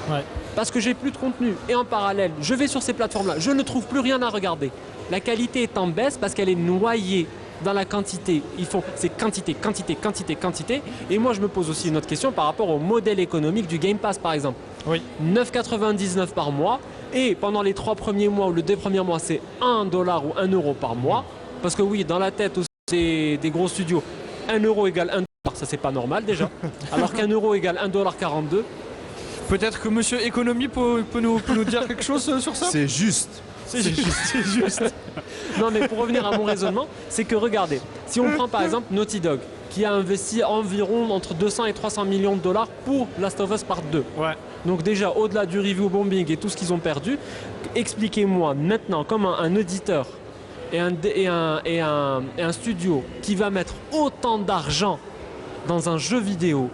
Speaker 1: Ouais.
Speaker 2: Parce que j'ai plus de contenu. Et en parallèle, je vais sur ces plateformes-là, je ne trouve plus rien à regarder. La qualité est en baisse parce qu'elle est noyée dans la quantité. C'est quantité, quantité, quantité, quantité. Et moi, je me pose aussi une autre question par rapport au modèle économique du Game Pass, par exemple.
Speaker 1: Oui.
Speaker 2: 9,99 par mois. Et pendant les 3 premiers mois ou les 2 premiers mois, c'est 1 dollar ou 1 euro par mois. Parce que oui, dans la tête aussi des gros studios, 1 euro égale 1 dollar. Ça, c'est pas normal déjà. Alors qu'un euro égale 1,42 $.
Speaker 1: Peut-être que Monsieur Économie peut nous dire quelque chose sur ça.
Speaker 5: C'est juste.
Speaker 1: C'est juste. C'est juste.
Speaker 2: Non, mais pour revenir à mon raisonnement, c'est que regardez, si on prend par exemple Naughty Dog, qui a investi environ entre 200 et 300 millions de dollars pour Last of Us Part 2.
Speaker 1: Ouais.
Speaker 2: Donc déjà, au-delà du review bombing et tout ce qu'ils ont perdu, expliquez-moi maintenant comment un auditeur et un studio qui va mettre autant d'argent dans un jeu vidéo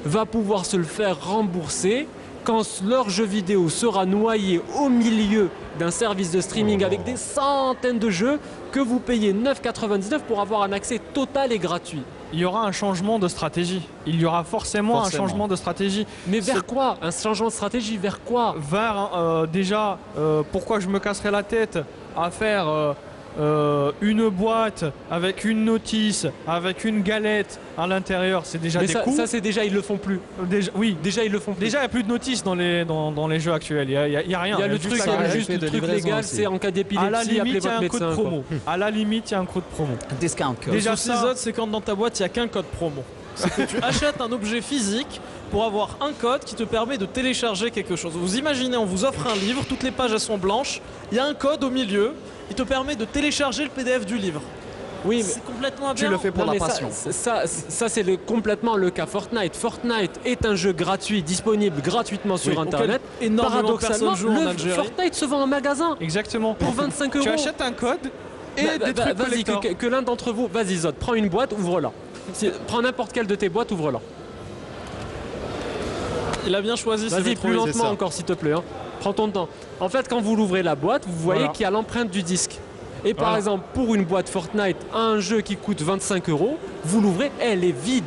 Speaker 2: va pouvoir se le faire rembourser quand leur jeu vidéo sera noyé au milieu d'un service de streaming avec des centaines de jeux que vous payez 9,99 pour avoir un accès total et gratuit.
Speaker 1: Il y aura un changement de stratégie. Il y aura forcément un changement de stratégie.
Speaker 2: Mais vers quoi? Un changement de stratégie vers quoi?
Speaker 1: Vers déjà, pourquoi je me casserais la tête à faire une boîte avec une notice, avec une galette à l'intérieur, c'est déjà
Speaker 2: Mais
Speaker 1: des
Speaker 2: ça,
Speaker 1: coûts.
Speaker 2: ça c'est déjà, ils le font plus.
Speaker 1: Oui,
Speaker 2: Déjà, ils le font plus.
Speaker 1: déjà il n'y a plus de notice dans les jeux actuels. Il y a rien.
Speaker 2: il y a le
Speaker 1: juste
Speaker 2: truc,
Speaker 1: la
Speaker 2: il y a
Speaker 1: galette.
Speaker 2: juste le
Speaker 6: de
Speaker 2: truc
Speaker 6: livraison
Speaker 2: légal,
Speaker 6: aussi.
Speaker 2: c'est en cas
Speaker 1: À la
Speaker 2: d'épilepsie, appelez
Speaker 1: limite, il y
Speaker 2: votre
Speaker 1: a un
Speaker 2: médecin.
Speaker 1: code
Speaker 2: quoi.
Speaker 1: promo. À la limite, il y a un code promo.
Speaker 6: Discount code.
Speaker 1: Déjà
Speaker 4: Le
Speaker 1: ça-
Speaker 4: épisode, c'est quand dans ta boîte, il n'y a qu'un code promo. C'est que tu achètes un objet physique pour avoir un code qui te permet de télécharger quelque chose. Vous imaginez, on vous offre un livre, toutes les pages elles sont blanches, il y a un code au milieu, il te permet de télécharger le PDF du livre.
Speaker 2: Oui, mais
Speaker 4: C'est complètement
Speaker 3: Tu
Speaker 4: aberrant.
Speaker 3: le fais pour
Speaker 2: non,
Speaker 3: la
Speaker 2: mais
Speaker 3: passion.
Speaker 2: ça c'est complètement le cas Fortnite. Fortnite est un jeu gratuit, disponible gratuitement sur Internet.
Speaker 4: Auquel énormément de
Speaker 2: Paradoxalement,
Speaker 4: personnes jouent en
Speaker 2: le
Speaker 4: Algérie.
Speaker 2: Fortnite se vend en magasin
Speaker 1: Exactement.
Speaker 2: pour 25 euros.
Speaker 1: Tu achètes un code et des trucs
Speaker 2: Vas-y,
Speaker 1: collector.
Speaker 2: que l'un d'entre vous, vas-y Zod, prends une boîte, ouvre-la. Prends n'importe quelle de tes boîtes, ouvre-la.
Speaker 4: Il a bien choisi ses
Speaker 2: Vas-y,
Speaker 4: métros.
Speaker 2: plus
Speaker 3: c'est
Speaker 2: lentement
Speaker 3: ça.
Speaker 2: encore s'il te plaît. Hein. Prends ton temps. En fait, quand vous l'ouvrez la boîte, vous voyez
Speaker 1: Voilà.
Speaker 2: qu'il y a l'empreinte du disque. Et par
Speaker 1: Voilà.
Speaker 2: exemple, pour une boîte Fortnite, un jeu qui coûte 25 euros, vous l'ouvrez, elle est vide.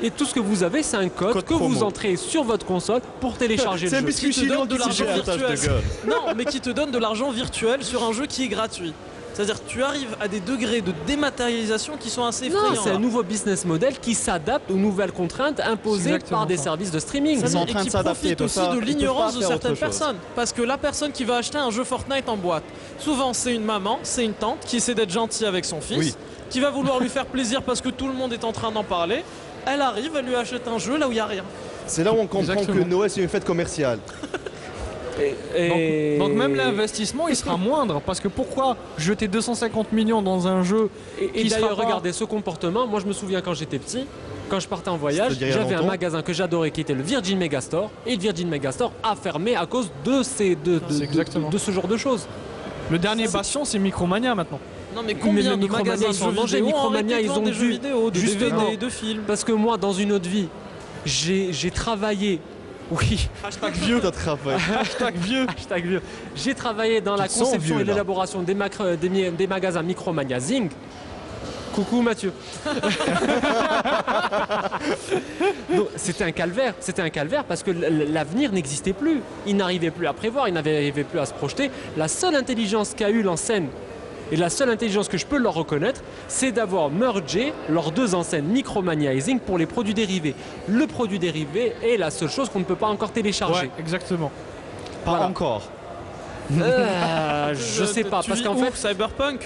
Speaker 2: Et tout ce que vous avez, c'est un code,
Speaker 3: Code
Speaker 2: que
Speaker 3: promo.
Speaker 2: vous entrez sur votre console pour télécharger
Speaker 3: C'est
Speaker 2: le
Speaker 3: un
Speaker 2: jeu.
Speaker 3: biscuit
Speaker 4: Qui te
Speaker 3: chinois
Speaker 4: donne de
Speaker 3: qui
Speaker 4: l'argent
Speaker 3: s'y jette,
Speaker 4: virtuel.
Speaker 3: de gueule.
Speaker 4: Non, mais qui te donne de l'argent virtuel sur un jeu qui est gratuit. C'est-à-dire que tu arrives à des degrés de dématérialisation qui sont assez
Speaker 2: Non,
Speaker 4: effrayants.
Speaker 2: c'est un
Speaker 4: là.
Speaker 2: nouveau business model qui s'adapte aux nouvelles contraintes imposées
Speaker 1: exactement
Speaker 2: par des
Speaker 1: ça.
Speaker 2: services de streaming.
Speaker 3: Ils sont en
Speaker 4: Et
Speaker 3: train
Speaker 4: qui
Speaker 3: de s'adapter,
Speaker 4: profite
Speaker 3: tout
Speaker 4: aussi
Speaker 3: ça.
Speaker 4: de
Speaker 3: Ils peuvent
Speaker 4: l'ignorance
Speaker 3: pas
Speaker 4: de
Speaker 3: faire
Speaker 4: certaines
Speaker 3: autre chose.
Speaker 4: personnes. Parce que la personne qui va acheter un jeu Fortnite en boîte, souvent c'est une maman, c'est une tante qui essaie d'être gentille avec son fils,
Speaker 3: Oui.
Speaker 4: qui va vouloir lui faire plaisir parce que tout le monde est en train d'en parler. Elle arrive, elle lui achète un jeu là où il n'y a rien.
Speaker 5: C'est là où on comprend
Speaker 1: Exactement.
Speaker 5: que Noël c'est une fête commerciale.
Speaker 1: Donc même l'investissement il sera moindre parce que pourquoi jeter 250 millions dans un jeu
Speaker 2: Et
Speaker 1: qui
Speaker 2: d'ailleurs,
Speaker 1: sera pas-
Speaker 2: regardez ce comportement. Moi, je me souviens quand j'étais petit, quand je partais en voyage,
Speaker 5: C'est-à-dire il y a
Speaker 2: j'avais un
Speaker 5: longtemps.
Speaker 2: magasin que j'adorais qui était le Virgin Megastore. Et le Virgin Megastore a fermé à cause de,
Speaker 1: C'est exactement.
Speaker 2: de ce genre de choses.
Speaker 1: Le dernier bastion c'est Micromania maintenant.
Speaker 4: Non mais
Speaker 2: Mais
Speaker 4: combien
Speaker 2: le
Speaker 4: de
Speaker 2: Micromania,
Speaker 4: magasins de
Speaker 2: ils sont
Speaker 4: jeux
Speaker 2: mangés.
Speaker 4: vidéo ont
Speaker 2: Micromania,
Speaker 4: arrêté de
Speaker 2: ils
Speaker 4: vendre
Speaker 2: ont
Speaker 4: des jeux
Speaker 2: dû-
Speaker 4: vidéo, de
Speaker 2: Justement.
Speaker 4: DVD, de films.
Speaker 2: Parce que moi, dans une autre vie, j'ai travaillé. Oui,
Speaker 5: Hashtag vieux, t'as travaillé.
Speaker 1: Hashtag vieux.
Speaker 2: hashtag vieux. J'ai travaillé dans la
Speaker 5: te sens
Speaker 2: conception
Speaker 5: vieux,
Speaker 2: et
Speaker 5: là.
Speaker 2: l'élaboration des magasins Micromania Zing. Coucou Mathieu. Donc, c'était un calvaire parce que l'avenir n'existait plus. Il n'arrivait plus à prévoir, il n'arrivait plus à se projeter. La seule intelligence qu'a eu l'enseigne, et la seule intelligence que je peux leur reconnaître, c'est d'avoir mergé leurs deux enseignes Micromania et Zing pour les produits dérivés. Le produit dérivé est la seule chose qu'on ne peut pas encore télécharger.
Speaker 1: Ouais, exactement.
Speaker 3: Pas
Speaker 2: Voilà.
Speaker 3: encore.
Speaker 2: Je sais pas,
Speaker 4: Tu
Speaker 2: parce
Speaker 4: vis
Speaker 2: qu'en
Speaker 4: où,
Speaker 2: fait,
Speaker 4: Cyberpunk.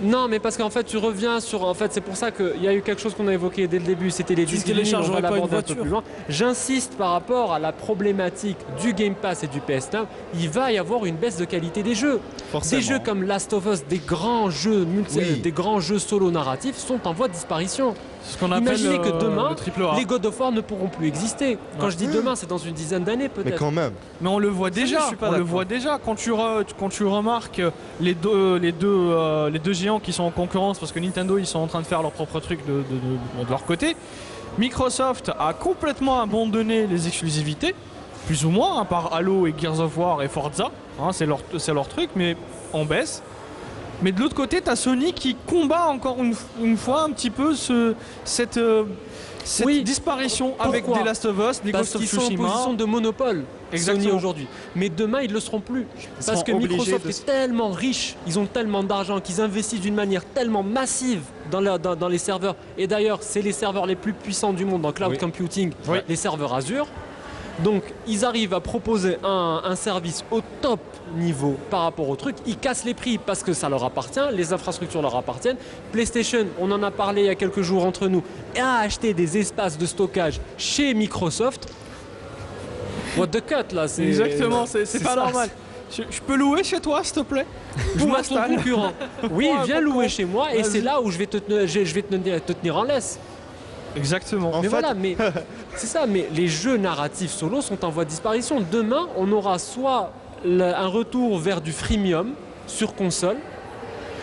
Speaker 2: non, mais parce qu'en fait, tu reviens sur. En fait, c'est pour ça qu'il y a eu quelque chose qu'on a évoqué dès le début, c'était les
Speaker 4: Tu ne
Speaker 2: disques vinyles, on va
Speaker 4: téléchargerais pas une
Speaker 2: l'aborder un peu
Speaker 4: voiture.
Speaker 2: plus loin. J'insiste par rapport à la problématique du Game Pass et du PS Now, il va y avoir une baisse de qualité des jeux.
Speaker 3: Forcément.
Speaker 2: Des jeux comme Last of Us, des grands jeux
Speaker 3: Oui.
Speaker 2: des grands jeux solo narratifs sont en voie de disparition.
Speaker 1: Ce qu'on appelle
Speaker 2: Imaginez que demain,
Speaker 1: le triple A.
Speaker 2: les God of War ne pourront plus exister. Quand je dis demain, c'est dans une dizaine d'années
Speaker 5: Mais
Speaker 2: peut-être.
Speaker 5: quand même.
Speaker 1: Mais on le voit déjà,
Speaker 4: je suis pas
Speaker 1: on le
Speaker 4: d'accord.
Speaker 1: voit déjà quand tu remarques les deux géants qui sont en concurrence parce que Nintendo ils sont en train de faire leur propre truc de leur côté. Microsoft a complètement abandonné les exclusivités, plus ou moins, à part Halo et Gears of War et Forza, hein, c'est leur truc, mais en baisse. Mais de l'autre côté, tu as Sony qui combat encore une fois un petit peu cette
Speaker 2: Oui.
Speaker 1: disparition avec
Speaker 2: Pourquoi
Speaker 1: des Last of Us, des
Speaker 2: Parce
Speaker 1: Ghost of
Speaker 2: qu'ils sont en
Speaker 1: Tsushima.
Speaker 2: position de monopole, Sony
Speaker 1: Exactement.
Speaker 2: aujourd'hui. Mais demain, ils ne le seront plus. Parce
Speaker 3: seront
Speaker 2: que
Speaker 3: obligés
Speaker 2: Microsoft
Speaker 3: de-
Speaker 2: est tellement riche, ils ont tellement d'argent, qu'ils investissent d'une manière tellement massive dans les serveurs. Et d'ailleurs, c'est les serveurs les plus puissants du monde en cloud
Speaker 3: Oui.
Speaker 2: computing,
Speaker 1: Oui.
Speaker 2: les serveurs Azure. Donc, ils arrivent à proposer un service au top niveau par rapport au truc. Ils cassent les prix parce que ça leur appartient, les infrastructures leur appartiennent. PlayStation, on en a parlé il y a quelques jours entre nous, a acheté des espaces de stockage chez Microsoft. What the cut là, c'est
Speaker 1: Exactement, c'est pas
Speaker 2: ça.
Speaker 1: normal. Je peux louer chez toi, s'il te plaît? Je
Speaker 2: Pour ton
Speaker 1: m'installe.
Speaker 2: concurrent. Oui,
Speaker 1: Ouais,
Speaker 2: viens
Speaker 1: pourquoi
Speaker 2: louer chez moi et
Speaker 1: Vas-y.
Speaker 2: c'est là où je vais te tenir en laisse.
Speaker 1: Exactement.
Speaker 5: En
Speaker 2: Mais
Speaker 5: fait,
Speaker 2: voilà, mais c'est ça, mais les jeux narratifs solo sont en voie de disparition. Demain, on aura soit un retour vers du freemium sur console,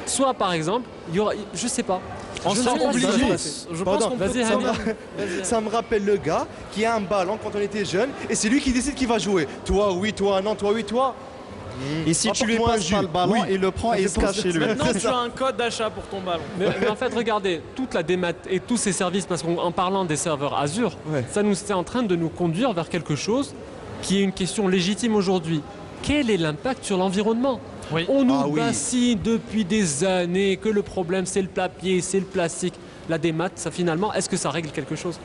Speaker 2: soit par exemple, il y aura, je sais pas.
Speaker 1: On
Speaker 2: Je ne
Speaker 1: sera
Speaker 2: sais pas ce qui va se
Speaker 1: obligé.
Speaker 2: passer.
Speaker 4: Je pense
Speaker 5: Pardon,
Speaker 4: qu'on peut
Speaker 2: Vas-y,
Speaker 4: ça
Speaker 2: Hamid.
Speaker 4: va-
Speaker 5: ça me rappelle le gars qui a un ballon quand on était jeune et c'est lui qui décide qui va jouer. Toi oui, toi non, toi oui, toi.
Speaker 3: Et si tu lui
Speaker 5: Apporte-moi un
Speaker 3: passes pas
Speaker 5: jus.
Speaker 3: le ballon,
Speaker 5: Oui.
Speaker 3: il le prend et il se cache chez lui.
Speaker 4: Maintenant,
Speaker 5: C'est
Speaker 4: tu as un code d'achat pour ton ballon.
Speaker 2: Mais en fait, regardez, toute la démat et tous ces services, parce qu'en parlant des serveurs Azure,
Speaker 5: Ouais.
Speaker 2: c'est en train de nous conduire vers quelque chose qui est une question légitime aujourd'hui. quel est l'impact sur l'environnement?
Speaker 1: Oui.
Speaker 2: On nous
Speaker 5: Ah oui.
Speaker 2: bassine depuis des années que le problème c'est le papier, c'est le plastique. La démat, ça finalement, est-ce que ça règle quelque chose?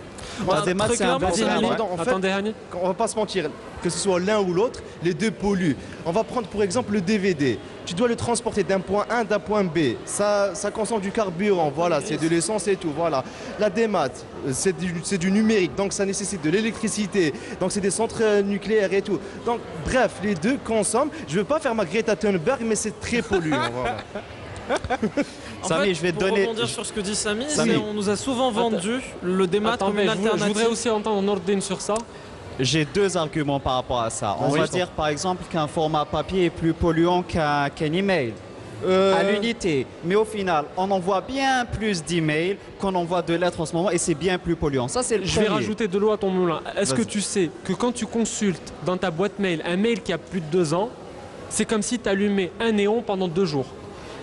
Speaker 3: La démat,
Speaker 4: très
Speaker 3: c'est un
Speaker 4: clairement,
Speaker 3: bon
Speaker 4: c'est
Speaker 3: terme,
Speaker 4: évident.
Speaker 3: ouais.
Speaker 5: En fait,
Speaker 2: Attendez, Hani.
Speaker 5: on va pas se mentir, que ce soit l'un ou l'autre, les deux polluent. On va prendre pour exemple le DVD. Tu dois le transporter d'un point A d'un point B. Ça consomme du carburant, voilà, c'est de l'essence et tout, voilà. La démat, c'est du numérique, donc ça nécessite de l'électricité, donc c'est des centres nucléaires et tout. Donc bref, les deux consomment. Je veux pas faire ma Greta Thunberg, mais c'est très polluant. Voilà.
Speaker 4: En
Speaker 3: Samy,
Speaker 4: fait,
Speaker 3: je vais te
Speaker 4: pour
Speaker 3: donner-
Speaker 4: rebondir sur ce que dit Samy,
Speaker 3: Samy.
Speaker 4: on nous a souvent vendu le démat
Speaker 2: Attends,
Speaker 4: comme
Speaker 2: mais
Speaker 4: une
Speaker 2: je voudrais
Speaker 4: alternative.
Speaker 2: aussi entendre Nordin sur ça.
Speaker 3: J'ai deux arguments par rapport à ça. On
Speaker 2: Oui,
Speaker 3: va
Speaker 2: je
Speaker 3: dire par exemple qu'un format papier est plus polluant qu'un email. À l'unité. Mais au final, on envoie bien plus d'emails qu'on envoie de lettres en ce moment et c'est bien plus polluant. Ça, c'est le
Speaker 2: Je vais
Speaker 3: premier.
Speaker 2: rajouter de l'eau à ton moulin. Est-ce que
Speaker 3: Vas-y.
Speaker 2: tu sais que quand tu consultes dans ta boîte mail un mail qui a plus de 2 ans, c'est comme si tu allumais un néon pendant 2 jours?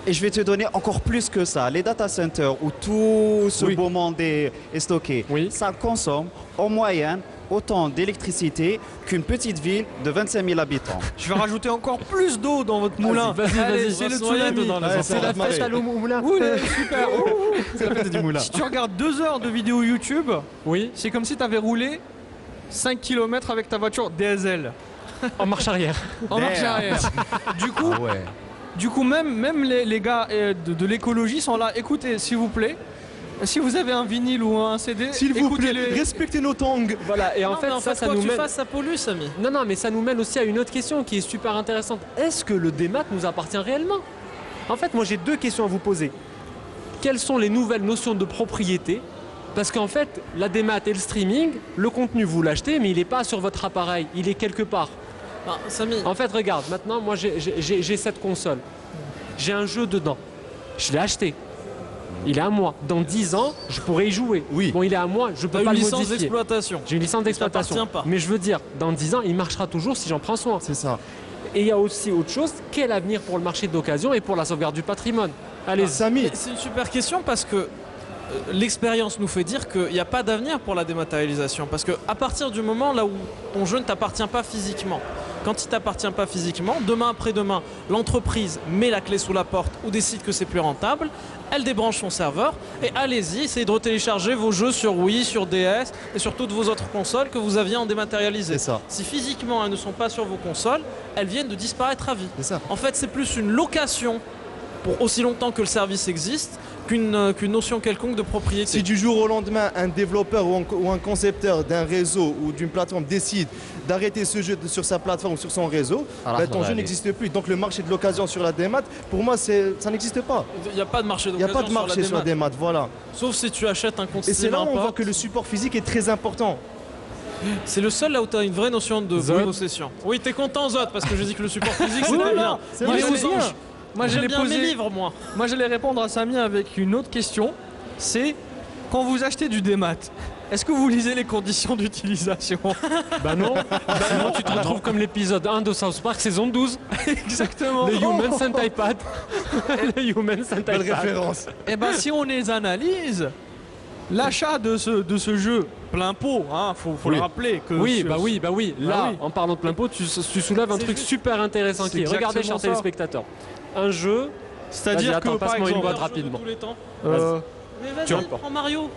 Speaker 3: Et je vais te donner encore plus que ça. Les data centers où tout ce
Speaker 2: Oui.
Speaker 3: beau monde est stocké,
Speaker 2: Oui.
Speaker 3: ça consomme en moyenne autant d'électricité qu'une petite ville de 25 000 habitants.
Speaker 1: Je vais rajouter encore plus d'eau dans votre moulin.
Speaker 2: Vas-y,
Speaker 1: Allez,
Speaker 2: vas-y,
Speaker 1: c'est le
Speaker 2: va se noyer
Speaker 1: tsunami.
Speaker 2: dedans, les
Speaker 5: Ouais,
Speaker 2: enfants.
Speaker 5: c'est la fête à
Speaker 2: l'eau moulin.
Speaker 1: Ouh, super.
Speaker 3: C'est la fête du moulin.
Speaker 1: Si tu regardes 2 heures de vidéo YouTube,
Speaker 2: Oui,
Speaker 1: c'est comme si tu avais roulé 5 km avec ta voiture diesel
Speaker 2: en marche arrière.
Speaker 1: en marche
Speaker 3: Damn.
Speaker 1: arrière. Du coup, même les gars de l'écologie sont là. Écoutez, s'il vous plaît, si vous avez un vinyle ou un CD,
Speaker 5: S'il vous plaît,
Speaker 1: écoutez-les.
Speaker 5: respectez nos tongs.
Speaker 2: Voilà, et en
Speaker 4: Non,
Speaker 2: fait,
Speaker 4: mais en
Speaker 2: ça,
Speaker 4: fait,
Speaker 2: ça
Speaker 4: quoi
Speaker 2: nous
Speaker 4: que tu
Speaker 2: mène.
Speaker 4: fasses, ça pollue, Samy.
Speaker 2: Non, mais ça nous mène aussi à une autre question qui est super intéressante. Est-ce que le démat nous appartient réellement? En fait, moi j'ai 2 questions à vous poser. Quelles sont les nouvelles notions de propriété? Parce qu'en fait, la démat et le streaming, le contenu vous l'achetez, mais il n'est pas sur votre appareil, il est quelque part.
Speaker 4: Bah, Samy,
Speaker 2: En fait, regarde, maintenant, moi j'ai cette console. J'ai un jeu dedans. Je l'ai acheté. Il est à moi. Dans 10 ans, je pourrais y jouer.
Speaker 5: Oui.
Speaker 2: Bon, il est à moi, je
Speaker 4: t'as
Speaker 2: peux
Speaker 4: une
Speaker 2: pas le
Speaker 4: licence
Speaker 2: modifier.
Speaker 4: d'exploitation.
Speaker 2: J'ai une licence d'exploitation.
Speaker 4: t'appartient pas.
Speaker 2: Mais je veux dire, dans 10 ans, il marchera toujours si j'en prends soin.
Speaker 5: C'est ça.
Speaker 2: Et il y a aussi autre chose, quel avenir pour le marché d'occasion et pour la sauvegarde du patrimoine? Allez,
Speaker 5: Samy,
Speaker 4: C'est une super question parce que l'expérience nous fait dire qu'il n'y a pas d'avenir pour la dématérialisation. Parce qu'à partir du moment là où ton jeu ne t'appartient pas physiquement, quand il ne t'appartient pas physiquement, demain après-demain, l'entreprise met la clé sous la porte ou décide que c'est plus rentable, elle débranche son serveur et allez-y, essayez de retélécharger vos jeux sur Wii, sur DS et sur toutes vos autres consoles que vous aviez en dématérialisé.
Speaker 5: C'est ça.
Speaker 4: Si physiquement elles ne sont pas sur vos consoles, elles viennent de disparaître à vie.
Speaker 5: c'est ça.
Speaker 4: En fait, c'est plus une location pour aussi longtemps que le service existe qu'une notion quelconque de propriété.
Speaker 5: Si du jour au lendemain, un développeur ou un concepteur d'un réseau ou d'une plateforme décide d'arrêter ce jeu sur sa plateforme ou sur son réseau,
Speaker 3: Alors,
Speaker 5: ton jeu n'existe plus. Donc le marché de l'occasion sur la démat, pour moi, ça n'existe pas.
Speaker 4: Il n'y a pas de marché
Speaker 5: Il n'y a
Speaker 4: d'occasion
Speaker 5: pas de marché sur la démat, voilà.
Speaker 4: Sauf si tu achètes un compte
Speaker 5: Et c'est
Speaker 4: Steam
Speaker 5: là
Speaker 4: à
Speaker 5: où
Speaker 4: un
Speaker 5: on voit
Speaker 4: pote.
Speaker 5: que le support physique est très important.
Speaker 4: C'est le seul là où tu as une vraie notion de
Speaker 2: Zod.
Speaker 4: possession. Oui, t'es content Zod parce que je dis que le support physique c'est
Speaker 1: Oui,
Speaker 4: très
Speaker 1: non,
Speaker 4: bien.
Speaker 5: c'est
Speaker 4: Il
Speaker 5: vrai,
Speaker 4: est
Speaker 5: c'est
Speaker 4: aux
Speaker 5: bien.
Speaker 4: anges.
Speaker 1: Moi,
Speaker 4: J'aime bien mes livres, moi.
Speaker 1: Moi, j'allais répondre à Samy avec une autre question. C'est quand vous achetez du démat, est-ce que vous lisez les conditions d'utilisation?
Speaker 2: bah non, sinon tu te retrouves comme l'épisode 1 de South Park saison 12.
Speaker 1: Exactement.
Speaker 2: Les humans and iPad. Les humans and
Speaker 5: Belle
Speaker 2: iPad.
Speaker 5: référence.
Speaker 1: Et ben, si on les analyse, l'achat de ce jeu plein pot, hein, faut
Speaker 2: Oui.
Speaker 1: le rappeler que
Speaker 2: Oui,
Speaker 1: sur-
Speaker 2: bah oui, bah oui. Là,
Speaker 1: Ah oui.
Speaker 2: en parlant de plein pot, tu soulèves un
Speaker 1: C'est
Speaker 2: truc
Speaker 1: juste-
Speaker 2: super intéressant
Speaker 1: c'est
Speaker 2: qui est, regardez,
Speaker 1: exactement
Speaker 2: chers
Speaker 1: ça.
Speaker 2: téléspectateurs, un jeu,
Speaker 1: C'est-à-dire
Speaker 2: Vas-y,
Speaker 1: que
Speaker 2: attends,
Speaker 1: par
Speaker 2: passe-moi une
Speaker 1: exemple,
Speaker 2: boîte
Speaker 4: Meilleur jeu de
Speaker 2: rapidement.
Speaker 4: tous les temps. Mais
Speaker 2: Tu
Speaker 4: vas-y,
Speaker 2: vois.
Speaker 4: prends Mario.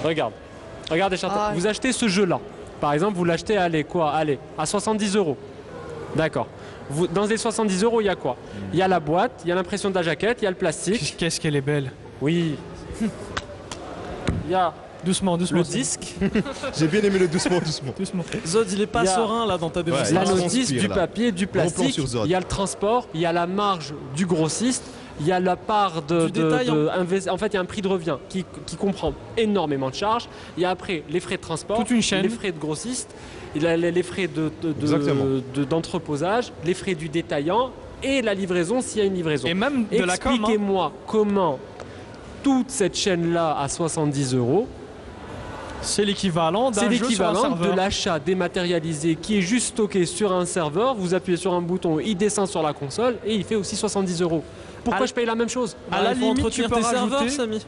Speaker 2: regarde, regardez, chers
Speaker 1: Ah.
Speaker 2: vous achetez ce jeu-là. Par exemple, vous l'achetez, allez, quoi, allez, à 70 €. D'accord. Dans les 70 €, il y a quoi? Il y a la boîte, il y a l'impression de la jaquette, il y a le plastique.
Speaker 1: qu'est-ce qu'elle est belle.
Speaker 2: Oui. Il y a
Speaker 1: Doucement, doucement.
Speaker 2: le disque,
Speaker 5: J'ai bien aimé le doucement, doucement.
Speaker 1: Doucement.
Speaker 4: Zod, il est pas
Speaker 2: Il y a-
Speaker 4: serein là dans ta
Speaker 5: Ouais,
Speaker 4: démonstration.
Speaker 2: la
Speaker 5: ça
Speaker 2: notice,
Speaker 5: transpire,
Speaker 2: du
Speaker 5: là.
Speaker 2: papier, du
Speaker 5: plan
Speaker 2: plastique,
Speaker 5: sur Zod.
Speaker 2: il y a le transport, il y a la marge du grossiste, il y a la part
Speaker 4: Du détaillant.
Speaker 2: en fait, il y a un prix de revient qui comprend énormément de charges. Il y a après les frais de transport,
Speaker 1: Toute une chaîne.
Speaker 2: les frais de grossiste, il y a les frais
Speaker 5: Exactement.
Speaker 2: d'entreposage, les frais du détaillant et la livraison s'il y a une livraison.
Speaker 1: Et même de la com. hein.
Speaker 2: Expliquez-moi comment toute cette chaîne-là à 70 €,
Speaker 1: C'est l'équivalent d'un
Speaker 2: c'est
Speaker 1: jeu sur un
Speaker 2: l'équivalent de
Speaker 1: serveur.
Speaker 2: l'achat dématérialisé qui est juste stocké sur un serveur. Vous appuyez sur un bouton, il descend sur la console et il fait aussi 70 €. Pourquoi
Speaker 1: À-
Speaker 2: je paye la même chose?
Speaker 1: À la
Speaker 4: il faut
Speaker 1: limite,
Speaker 4: entretenir
Speaker 1: tu peux
Speaker 4: tes serveurs,
Speaker 1: rajouter-
Speaker 4: Samy.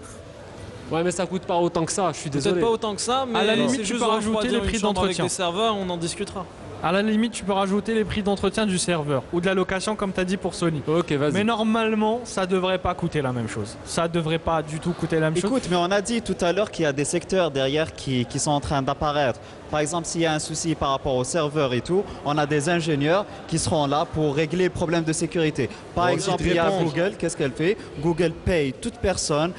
Speaker 2: Ouais, mais ça coûte pas autant que ça, je suis
Speaker 4: Peut-être
Speaker 2: désolé.
Speaker 4: pas autant que ça, mais
Speaker 1: À la limite,
Speaker 4: c'est
Speaker 1: tu
Speaker 4: juste
Speaker 1: peux
Speaker 4: de
Speaker 1: rajouter
Speaker 4: refroidir
Speaker 1: les
Speaker 4: une
Speaker 1: prix
Speaker 4: chambre avec
Speaker 1: d'entretien.
Speaker 4: des serveurs, on en discutera.
Speaker 1: À la limite, tu peux rajouter les prix d'entretien du serveur ou de la location, comme tu as dit pour Sony.
Speaker 2: Ok, vas-y.
Speaker 1: Mais normalement, ça devrait pas coûter la même chose. Ça devrait pas du tout coûter la même chose.
Speaker 3: Écoute, mais on a dit tout à l'heure qu'il y a des secteurs derrière qui sont en train d'apparaître. Par exemple, s'il y a un souci par rapport au serveur et tout, on a des ingénieurs qui seront là pour régler le problème de sécurité. Par exemple, il y a Google, qu'est-ce qu'elle fait? Google paye toute personne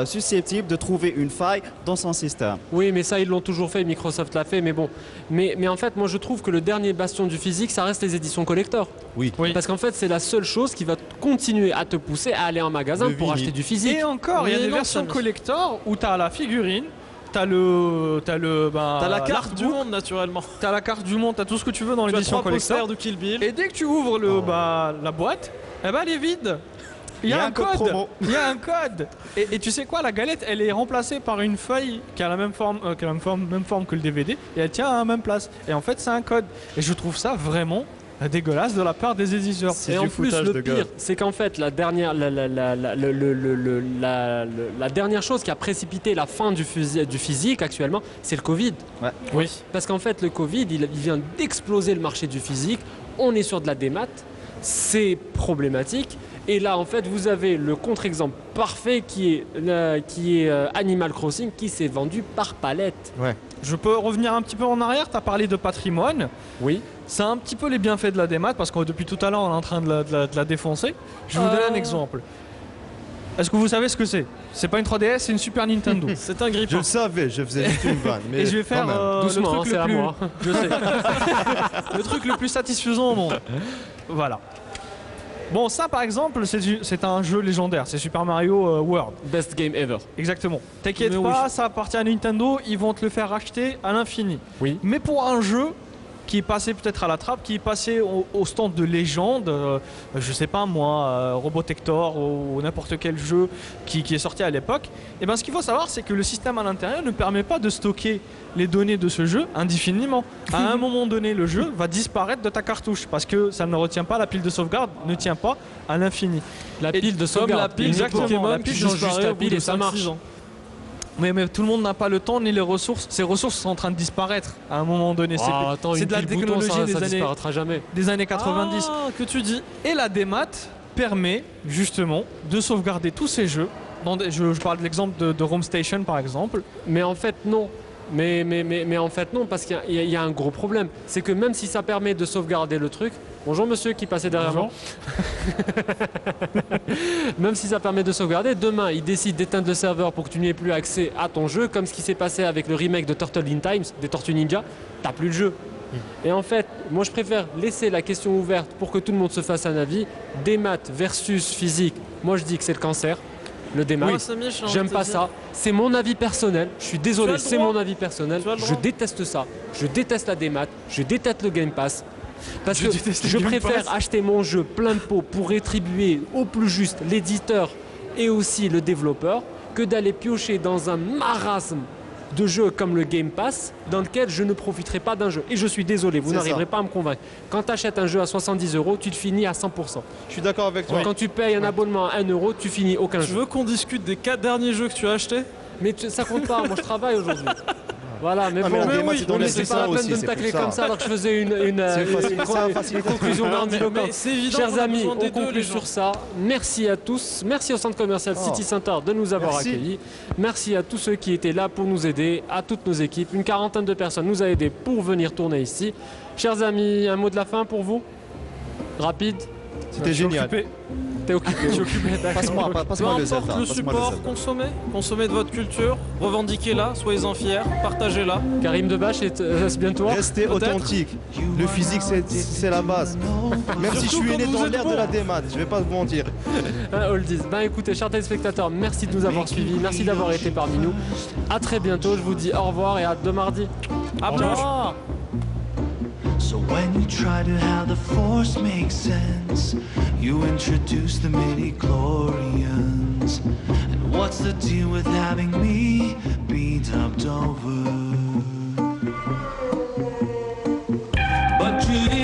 Speaker 3: susceptible de trouver une faille dans son système.
Speaker 2: Oui, mais ça, ils l'ont toujours fait, Microsoft l'a fait, mais bon. Mais en fait, moi, je trouve que le dernier bastion du physique, ça reste les éditions collector.
Speaker 5: Oui.
Speaker 2: Parce qu'en fait, c'est la seule chose qui va continuer à te pousser à aller en magasin
Speaker 5: Le
Speaker 2: pour
Speaker 5: vinyle.
Speaker 2: acheter du physique.
Speaker 1: Et encore, il y a
Speaker 4: Oui,
Speaker 1: des
Speaker 4: non,
Speaker 1: versions
Speaker 4: ça me-
Speaker 1: collector où tu as la figurine, t'as
Speaker 4: T'as la carte du
Speaker 1: l'artbook,
Speaker 4: monde naturellement.
Speaker 1: t'as la carte du monde, t'as tout ce que tu veux dans
Speaker 4: Tu as
Speaker 1: l'édition
Speaker 4: 3 posters
Speaker 1: collector.
Speaker 4: de Kill Bill.
Speaker 1: Et dès que tu ouvres la boîte, eh ben elle est vide. Il y a un code.
Speaker 3: promo.
Speaker 1: Il y a un code. Et tu sais quoi, la galette, elle est remplacée par une feuille qui a la même forme, même forme que le DVD, et elle tient à la même place. Et en fait, c'est un code. Et je trouve ça vraiment dégueulasse de la part des éditeurs.
Speaker 2: Et en plus, le pire, c'est qu'en fait, la dernière chose qui a précipité la fin du physique actuellement, c'est le Covid.
Speaker 1: Oui.
Speaker 2: Parce qu'en fait, le Covid, il vient d'exploser le marché du physique. On est sur de la démat. C'est problématique. Et là, en fait, vous avez le contre-exemple parfait qui est Animal Crossing qui s'est vendu par palette.
Speaker 1: Je peux revenir un petit peu en arrière, tu as parlé de patrimoine.
Speaker 2: Oui.
Speaker 1: C'est un petit peu les bienfaits de la démat parce que depuis tout à l'heure on est en train de la défoncer. Je vais vous donner un exemple. Est-ce que vous savez ce que c'est? C'est pas une 3DS, c'est une Super Nintendo.
Speaker 4: C'est un
Speaker 5: Je
Speaker 4: grippin.
Speaker 5: le savais, je faisais juste une vanne. Mais
Speaker 1: Et je vais faire
Speaker 5: quand même.
Speaker 2: Doucement,
Speaker 1: le
Speaker 2: hein,
Speaker 1: truc
Speaker 2: c'est
Speaker 1: le
Speaker 2: à
Speaker 1: plus,
Speaker 2: moi.
Speaker 1: je sais, le truc le plus satisfaisant au monde. Voilà. Bon, ça par exemple, c'est un jeu légendaire, c'est Super Mario World.
Speaker 2: Best game ever.
Speaker 1: Exactement. T'inquiète
Speaker 4: Mais
Speaker 1: pas,
Speaker 4: oui.
Speaker 1: ça appartient à Nintendo, ils vont te le faire racheter à l'infini.
Speaker 2: Oui.
Speaker 1: Mais pour un jeu qui est passé peut-être à la trappe, qui est passé au stand de légende, je sais pas moi, Robotector ou n'importe quel jeu qui est sorti à l'époque, et ben ce qu'il faut savoir c'est que le système à l'intérieur ne permet pas de stocker les données de ce jeu indéfiniment. À un moment donné, le jeu va disparaître de ta cartouche parce que ça ne retient pas, la pile de sauvegarde ne tient pas à l'infini.
Speaker 2: La
Speaker 1: Et
Speaker 2: pile de
Speaker 4: Comme
Speaker 2: sauvegarde.
Speaker 4: la pile de
Speaker 1: Exactement,
Speaker 4: Pokémon
Speaker 1: la
Speaker 4: qui
Speaker 1: pile
Speaker 2: change
Speaker 4: disparaît
Speaker 2: juste la
Speaker 4: au bout
Speaker 2: pile
Speaker 4: de
Speaker 2: et ça
Speaker 4: 5-6
Speaker 2: marche.
Speaker 4: ans.
Speaker 1: Mais tout le monde n'a pas le temps ni les ressources. Ces ressources sont en train de disparaître à un moment donné.
Speaker 2: Ah, attends,
Speaker 1: C'est
Speaker 2: une
Speaker 1: de la
Speaker 2: pile bouton,
Speaker 1: technologie
Speaker 2: ça
Speaker 1: des années
Speaker 2: disparaîtra jamais.
Speaker 1: 90.
Speaker 4: Ah, que tu dis.
Speaker 1: Et la démat permet justement de sauvegarder tous ces jeux. Je parle de l'exemple de Home Station par exemple.
Speaker 2: Mais en fait, non. Mais en fait, non, parce qu'il y a un gros problème. C'est que même si ça permet de sauvegarder le truc. Bonjour monsieur qui passait derrière moi. Même si ça permet de sauvegarder, demain il décide d'éteindre le serveur pour que tu n'aies plus accès à ton jeu, comme ce qui s'est passé avec le remake de Turtle in Time, des Tortues Ninja, t'as plus le jeu. Et en fait, moi je préfère laisser la question ouverte pour que tout le monde se fasse un avis. Démat versus physique, moi je dis que c'est le cancer. Le démat,
Speaker 4: Moi, Samy, j'ai envie
Speaker 2: j'aime
Speaker 4: de te
Speaker 2: pas
Speaker 4: dire-
Speaker 2: ça. C'est mon avis personnel. Je suis
Speaker 4: Tu as
Speaker 2: désolé,
Speaker 4: le
Speaker 2: c'est
Speaker 4: droit.
Speaker 2: mon avis personnel.
Speaker 4: Tu as le
Speaker 2: Je
Speaker 4: droit.
Speaker 2: déteste ça. Je déteste la démat. Je déteste le Game Pass. Parce
Speaker 1: Je
Speaker 2: que
Speaker 1: déteste le
Speaker 2: je
Speaker 1: Game
Speaker 2: préfère
Speaker 1: Pass.
Speaker 2: acheter mon jeu plein de pot pour rétribuer au plus juste l'éditeur et aussi le développeur que d'aller piocher dans un marasme de jeux comme le Game Pass dans lequel je ne profiterai pas d'un jeu. Et je suis désolé, vous
Speaker 5: C'est
Speaker 2: n'arriverez
Speaker 5: ça.
Speaker 2: pas à me convaincre. Quand tu achètes un jeu à 70 €, tu le finis à 100%.
Speaker 5: Je suis d'accord avec toi.
Speaker 2: Quand tu payes un abonnement à 1 €, tu finis aucun
Speaker 4: Tu
Speaker 2: jeu.
Speaker 4: veux qu'on discute des 4 derniers jeux que tu as achetés?
Speaker 2: Mais ça compte pas, moi je travaille aujourd'hui. Voilà, mais
Speaker 5: Ah,
Speaker 2: bon,
Speaker 5: mais la
Speaker 2: mais
Speaker 5: démat,
Speaker 2: oui,
Speaker 5: c'est dans
Speaker 2: mais
Speaker 5: les
Speaker 2: c'est
Speaker 5: dessins
Speaker 2: pas la peine
Speaker 5: aussi,
Speaker 2: de me
Speaker 5: c'est
Speaker 2: tacler
Speaker 5: pour ça.
Speaker 2: comme ça alors que je faisais une conclusion grandiloquente.
Speaker 4: Mais c'est évident
Speaker 2: Chers
Speaker 4: qu'on a
Speaker 2: amis,
Speaker 4: besoin des
Speaker 2: on
Speaker 4: deux,
Speaker 2: conclut
Speaker 4: les gens.
Speaker 2: sur ça. Merci à tous. Merci au centre commercial City Center de nous avoir
Speaker 5: Merci.
Speaker 2: accueillis. Merci à tous ceux qui étaient là pour nous aider, à toutes nos équipes. Une quarantaine de personnes nous a aidés pour venir tourner ici. Chers amis, un mot de la fin pour vous? Rapide.
Speaker 5: C'était génial.
Speaker 2: T'es occupé.
Speaker 5: Passe-moi
Speaker 4: Peu
Speaker 5: le Zelda.
Speaker 4: importe le
Speaker 5: passe-moi
Speaker 4: support,
Speaker 5: Zelda.
Speaker 4: consommez de votre culture, revendiquez-la, soyez-en fiers, partagez-la.
Speaker 2: Karim Debache, c'est bien toi?
Speaker 5: Restez
Speaker 4: Peut-être.
Speaker 5: authentique. Le physique, c'est la base. Même si je
Speaker 4: Surtout
Speaker 5: suis
Speaker 4: quand
Speaker 5: né
Speaker 4: vous
Speaker 5: dans
Speaker 4: êtes
Speaker 5: l'ère
Speaker 4: bon.
Speaker 5: de la démat, je vais pas vous mentir.
Speaker 2: Oldies. Ben écoutez, chers téléspectateurs, merci de nous avoir suivis, merci d'avoir été parmi nous. À très bientôt, je vous dis au revoir et à demain mardi.
Speaker 1: À plus.
Speaker 6: So when you try to have the force make sense, you introduce the midi-chlorians. And what's the deal with having me be dubbed over? But truly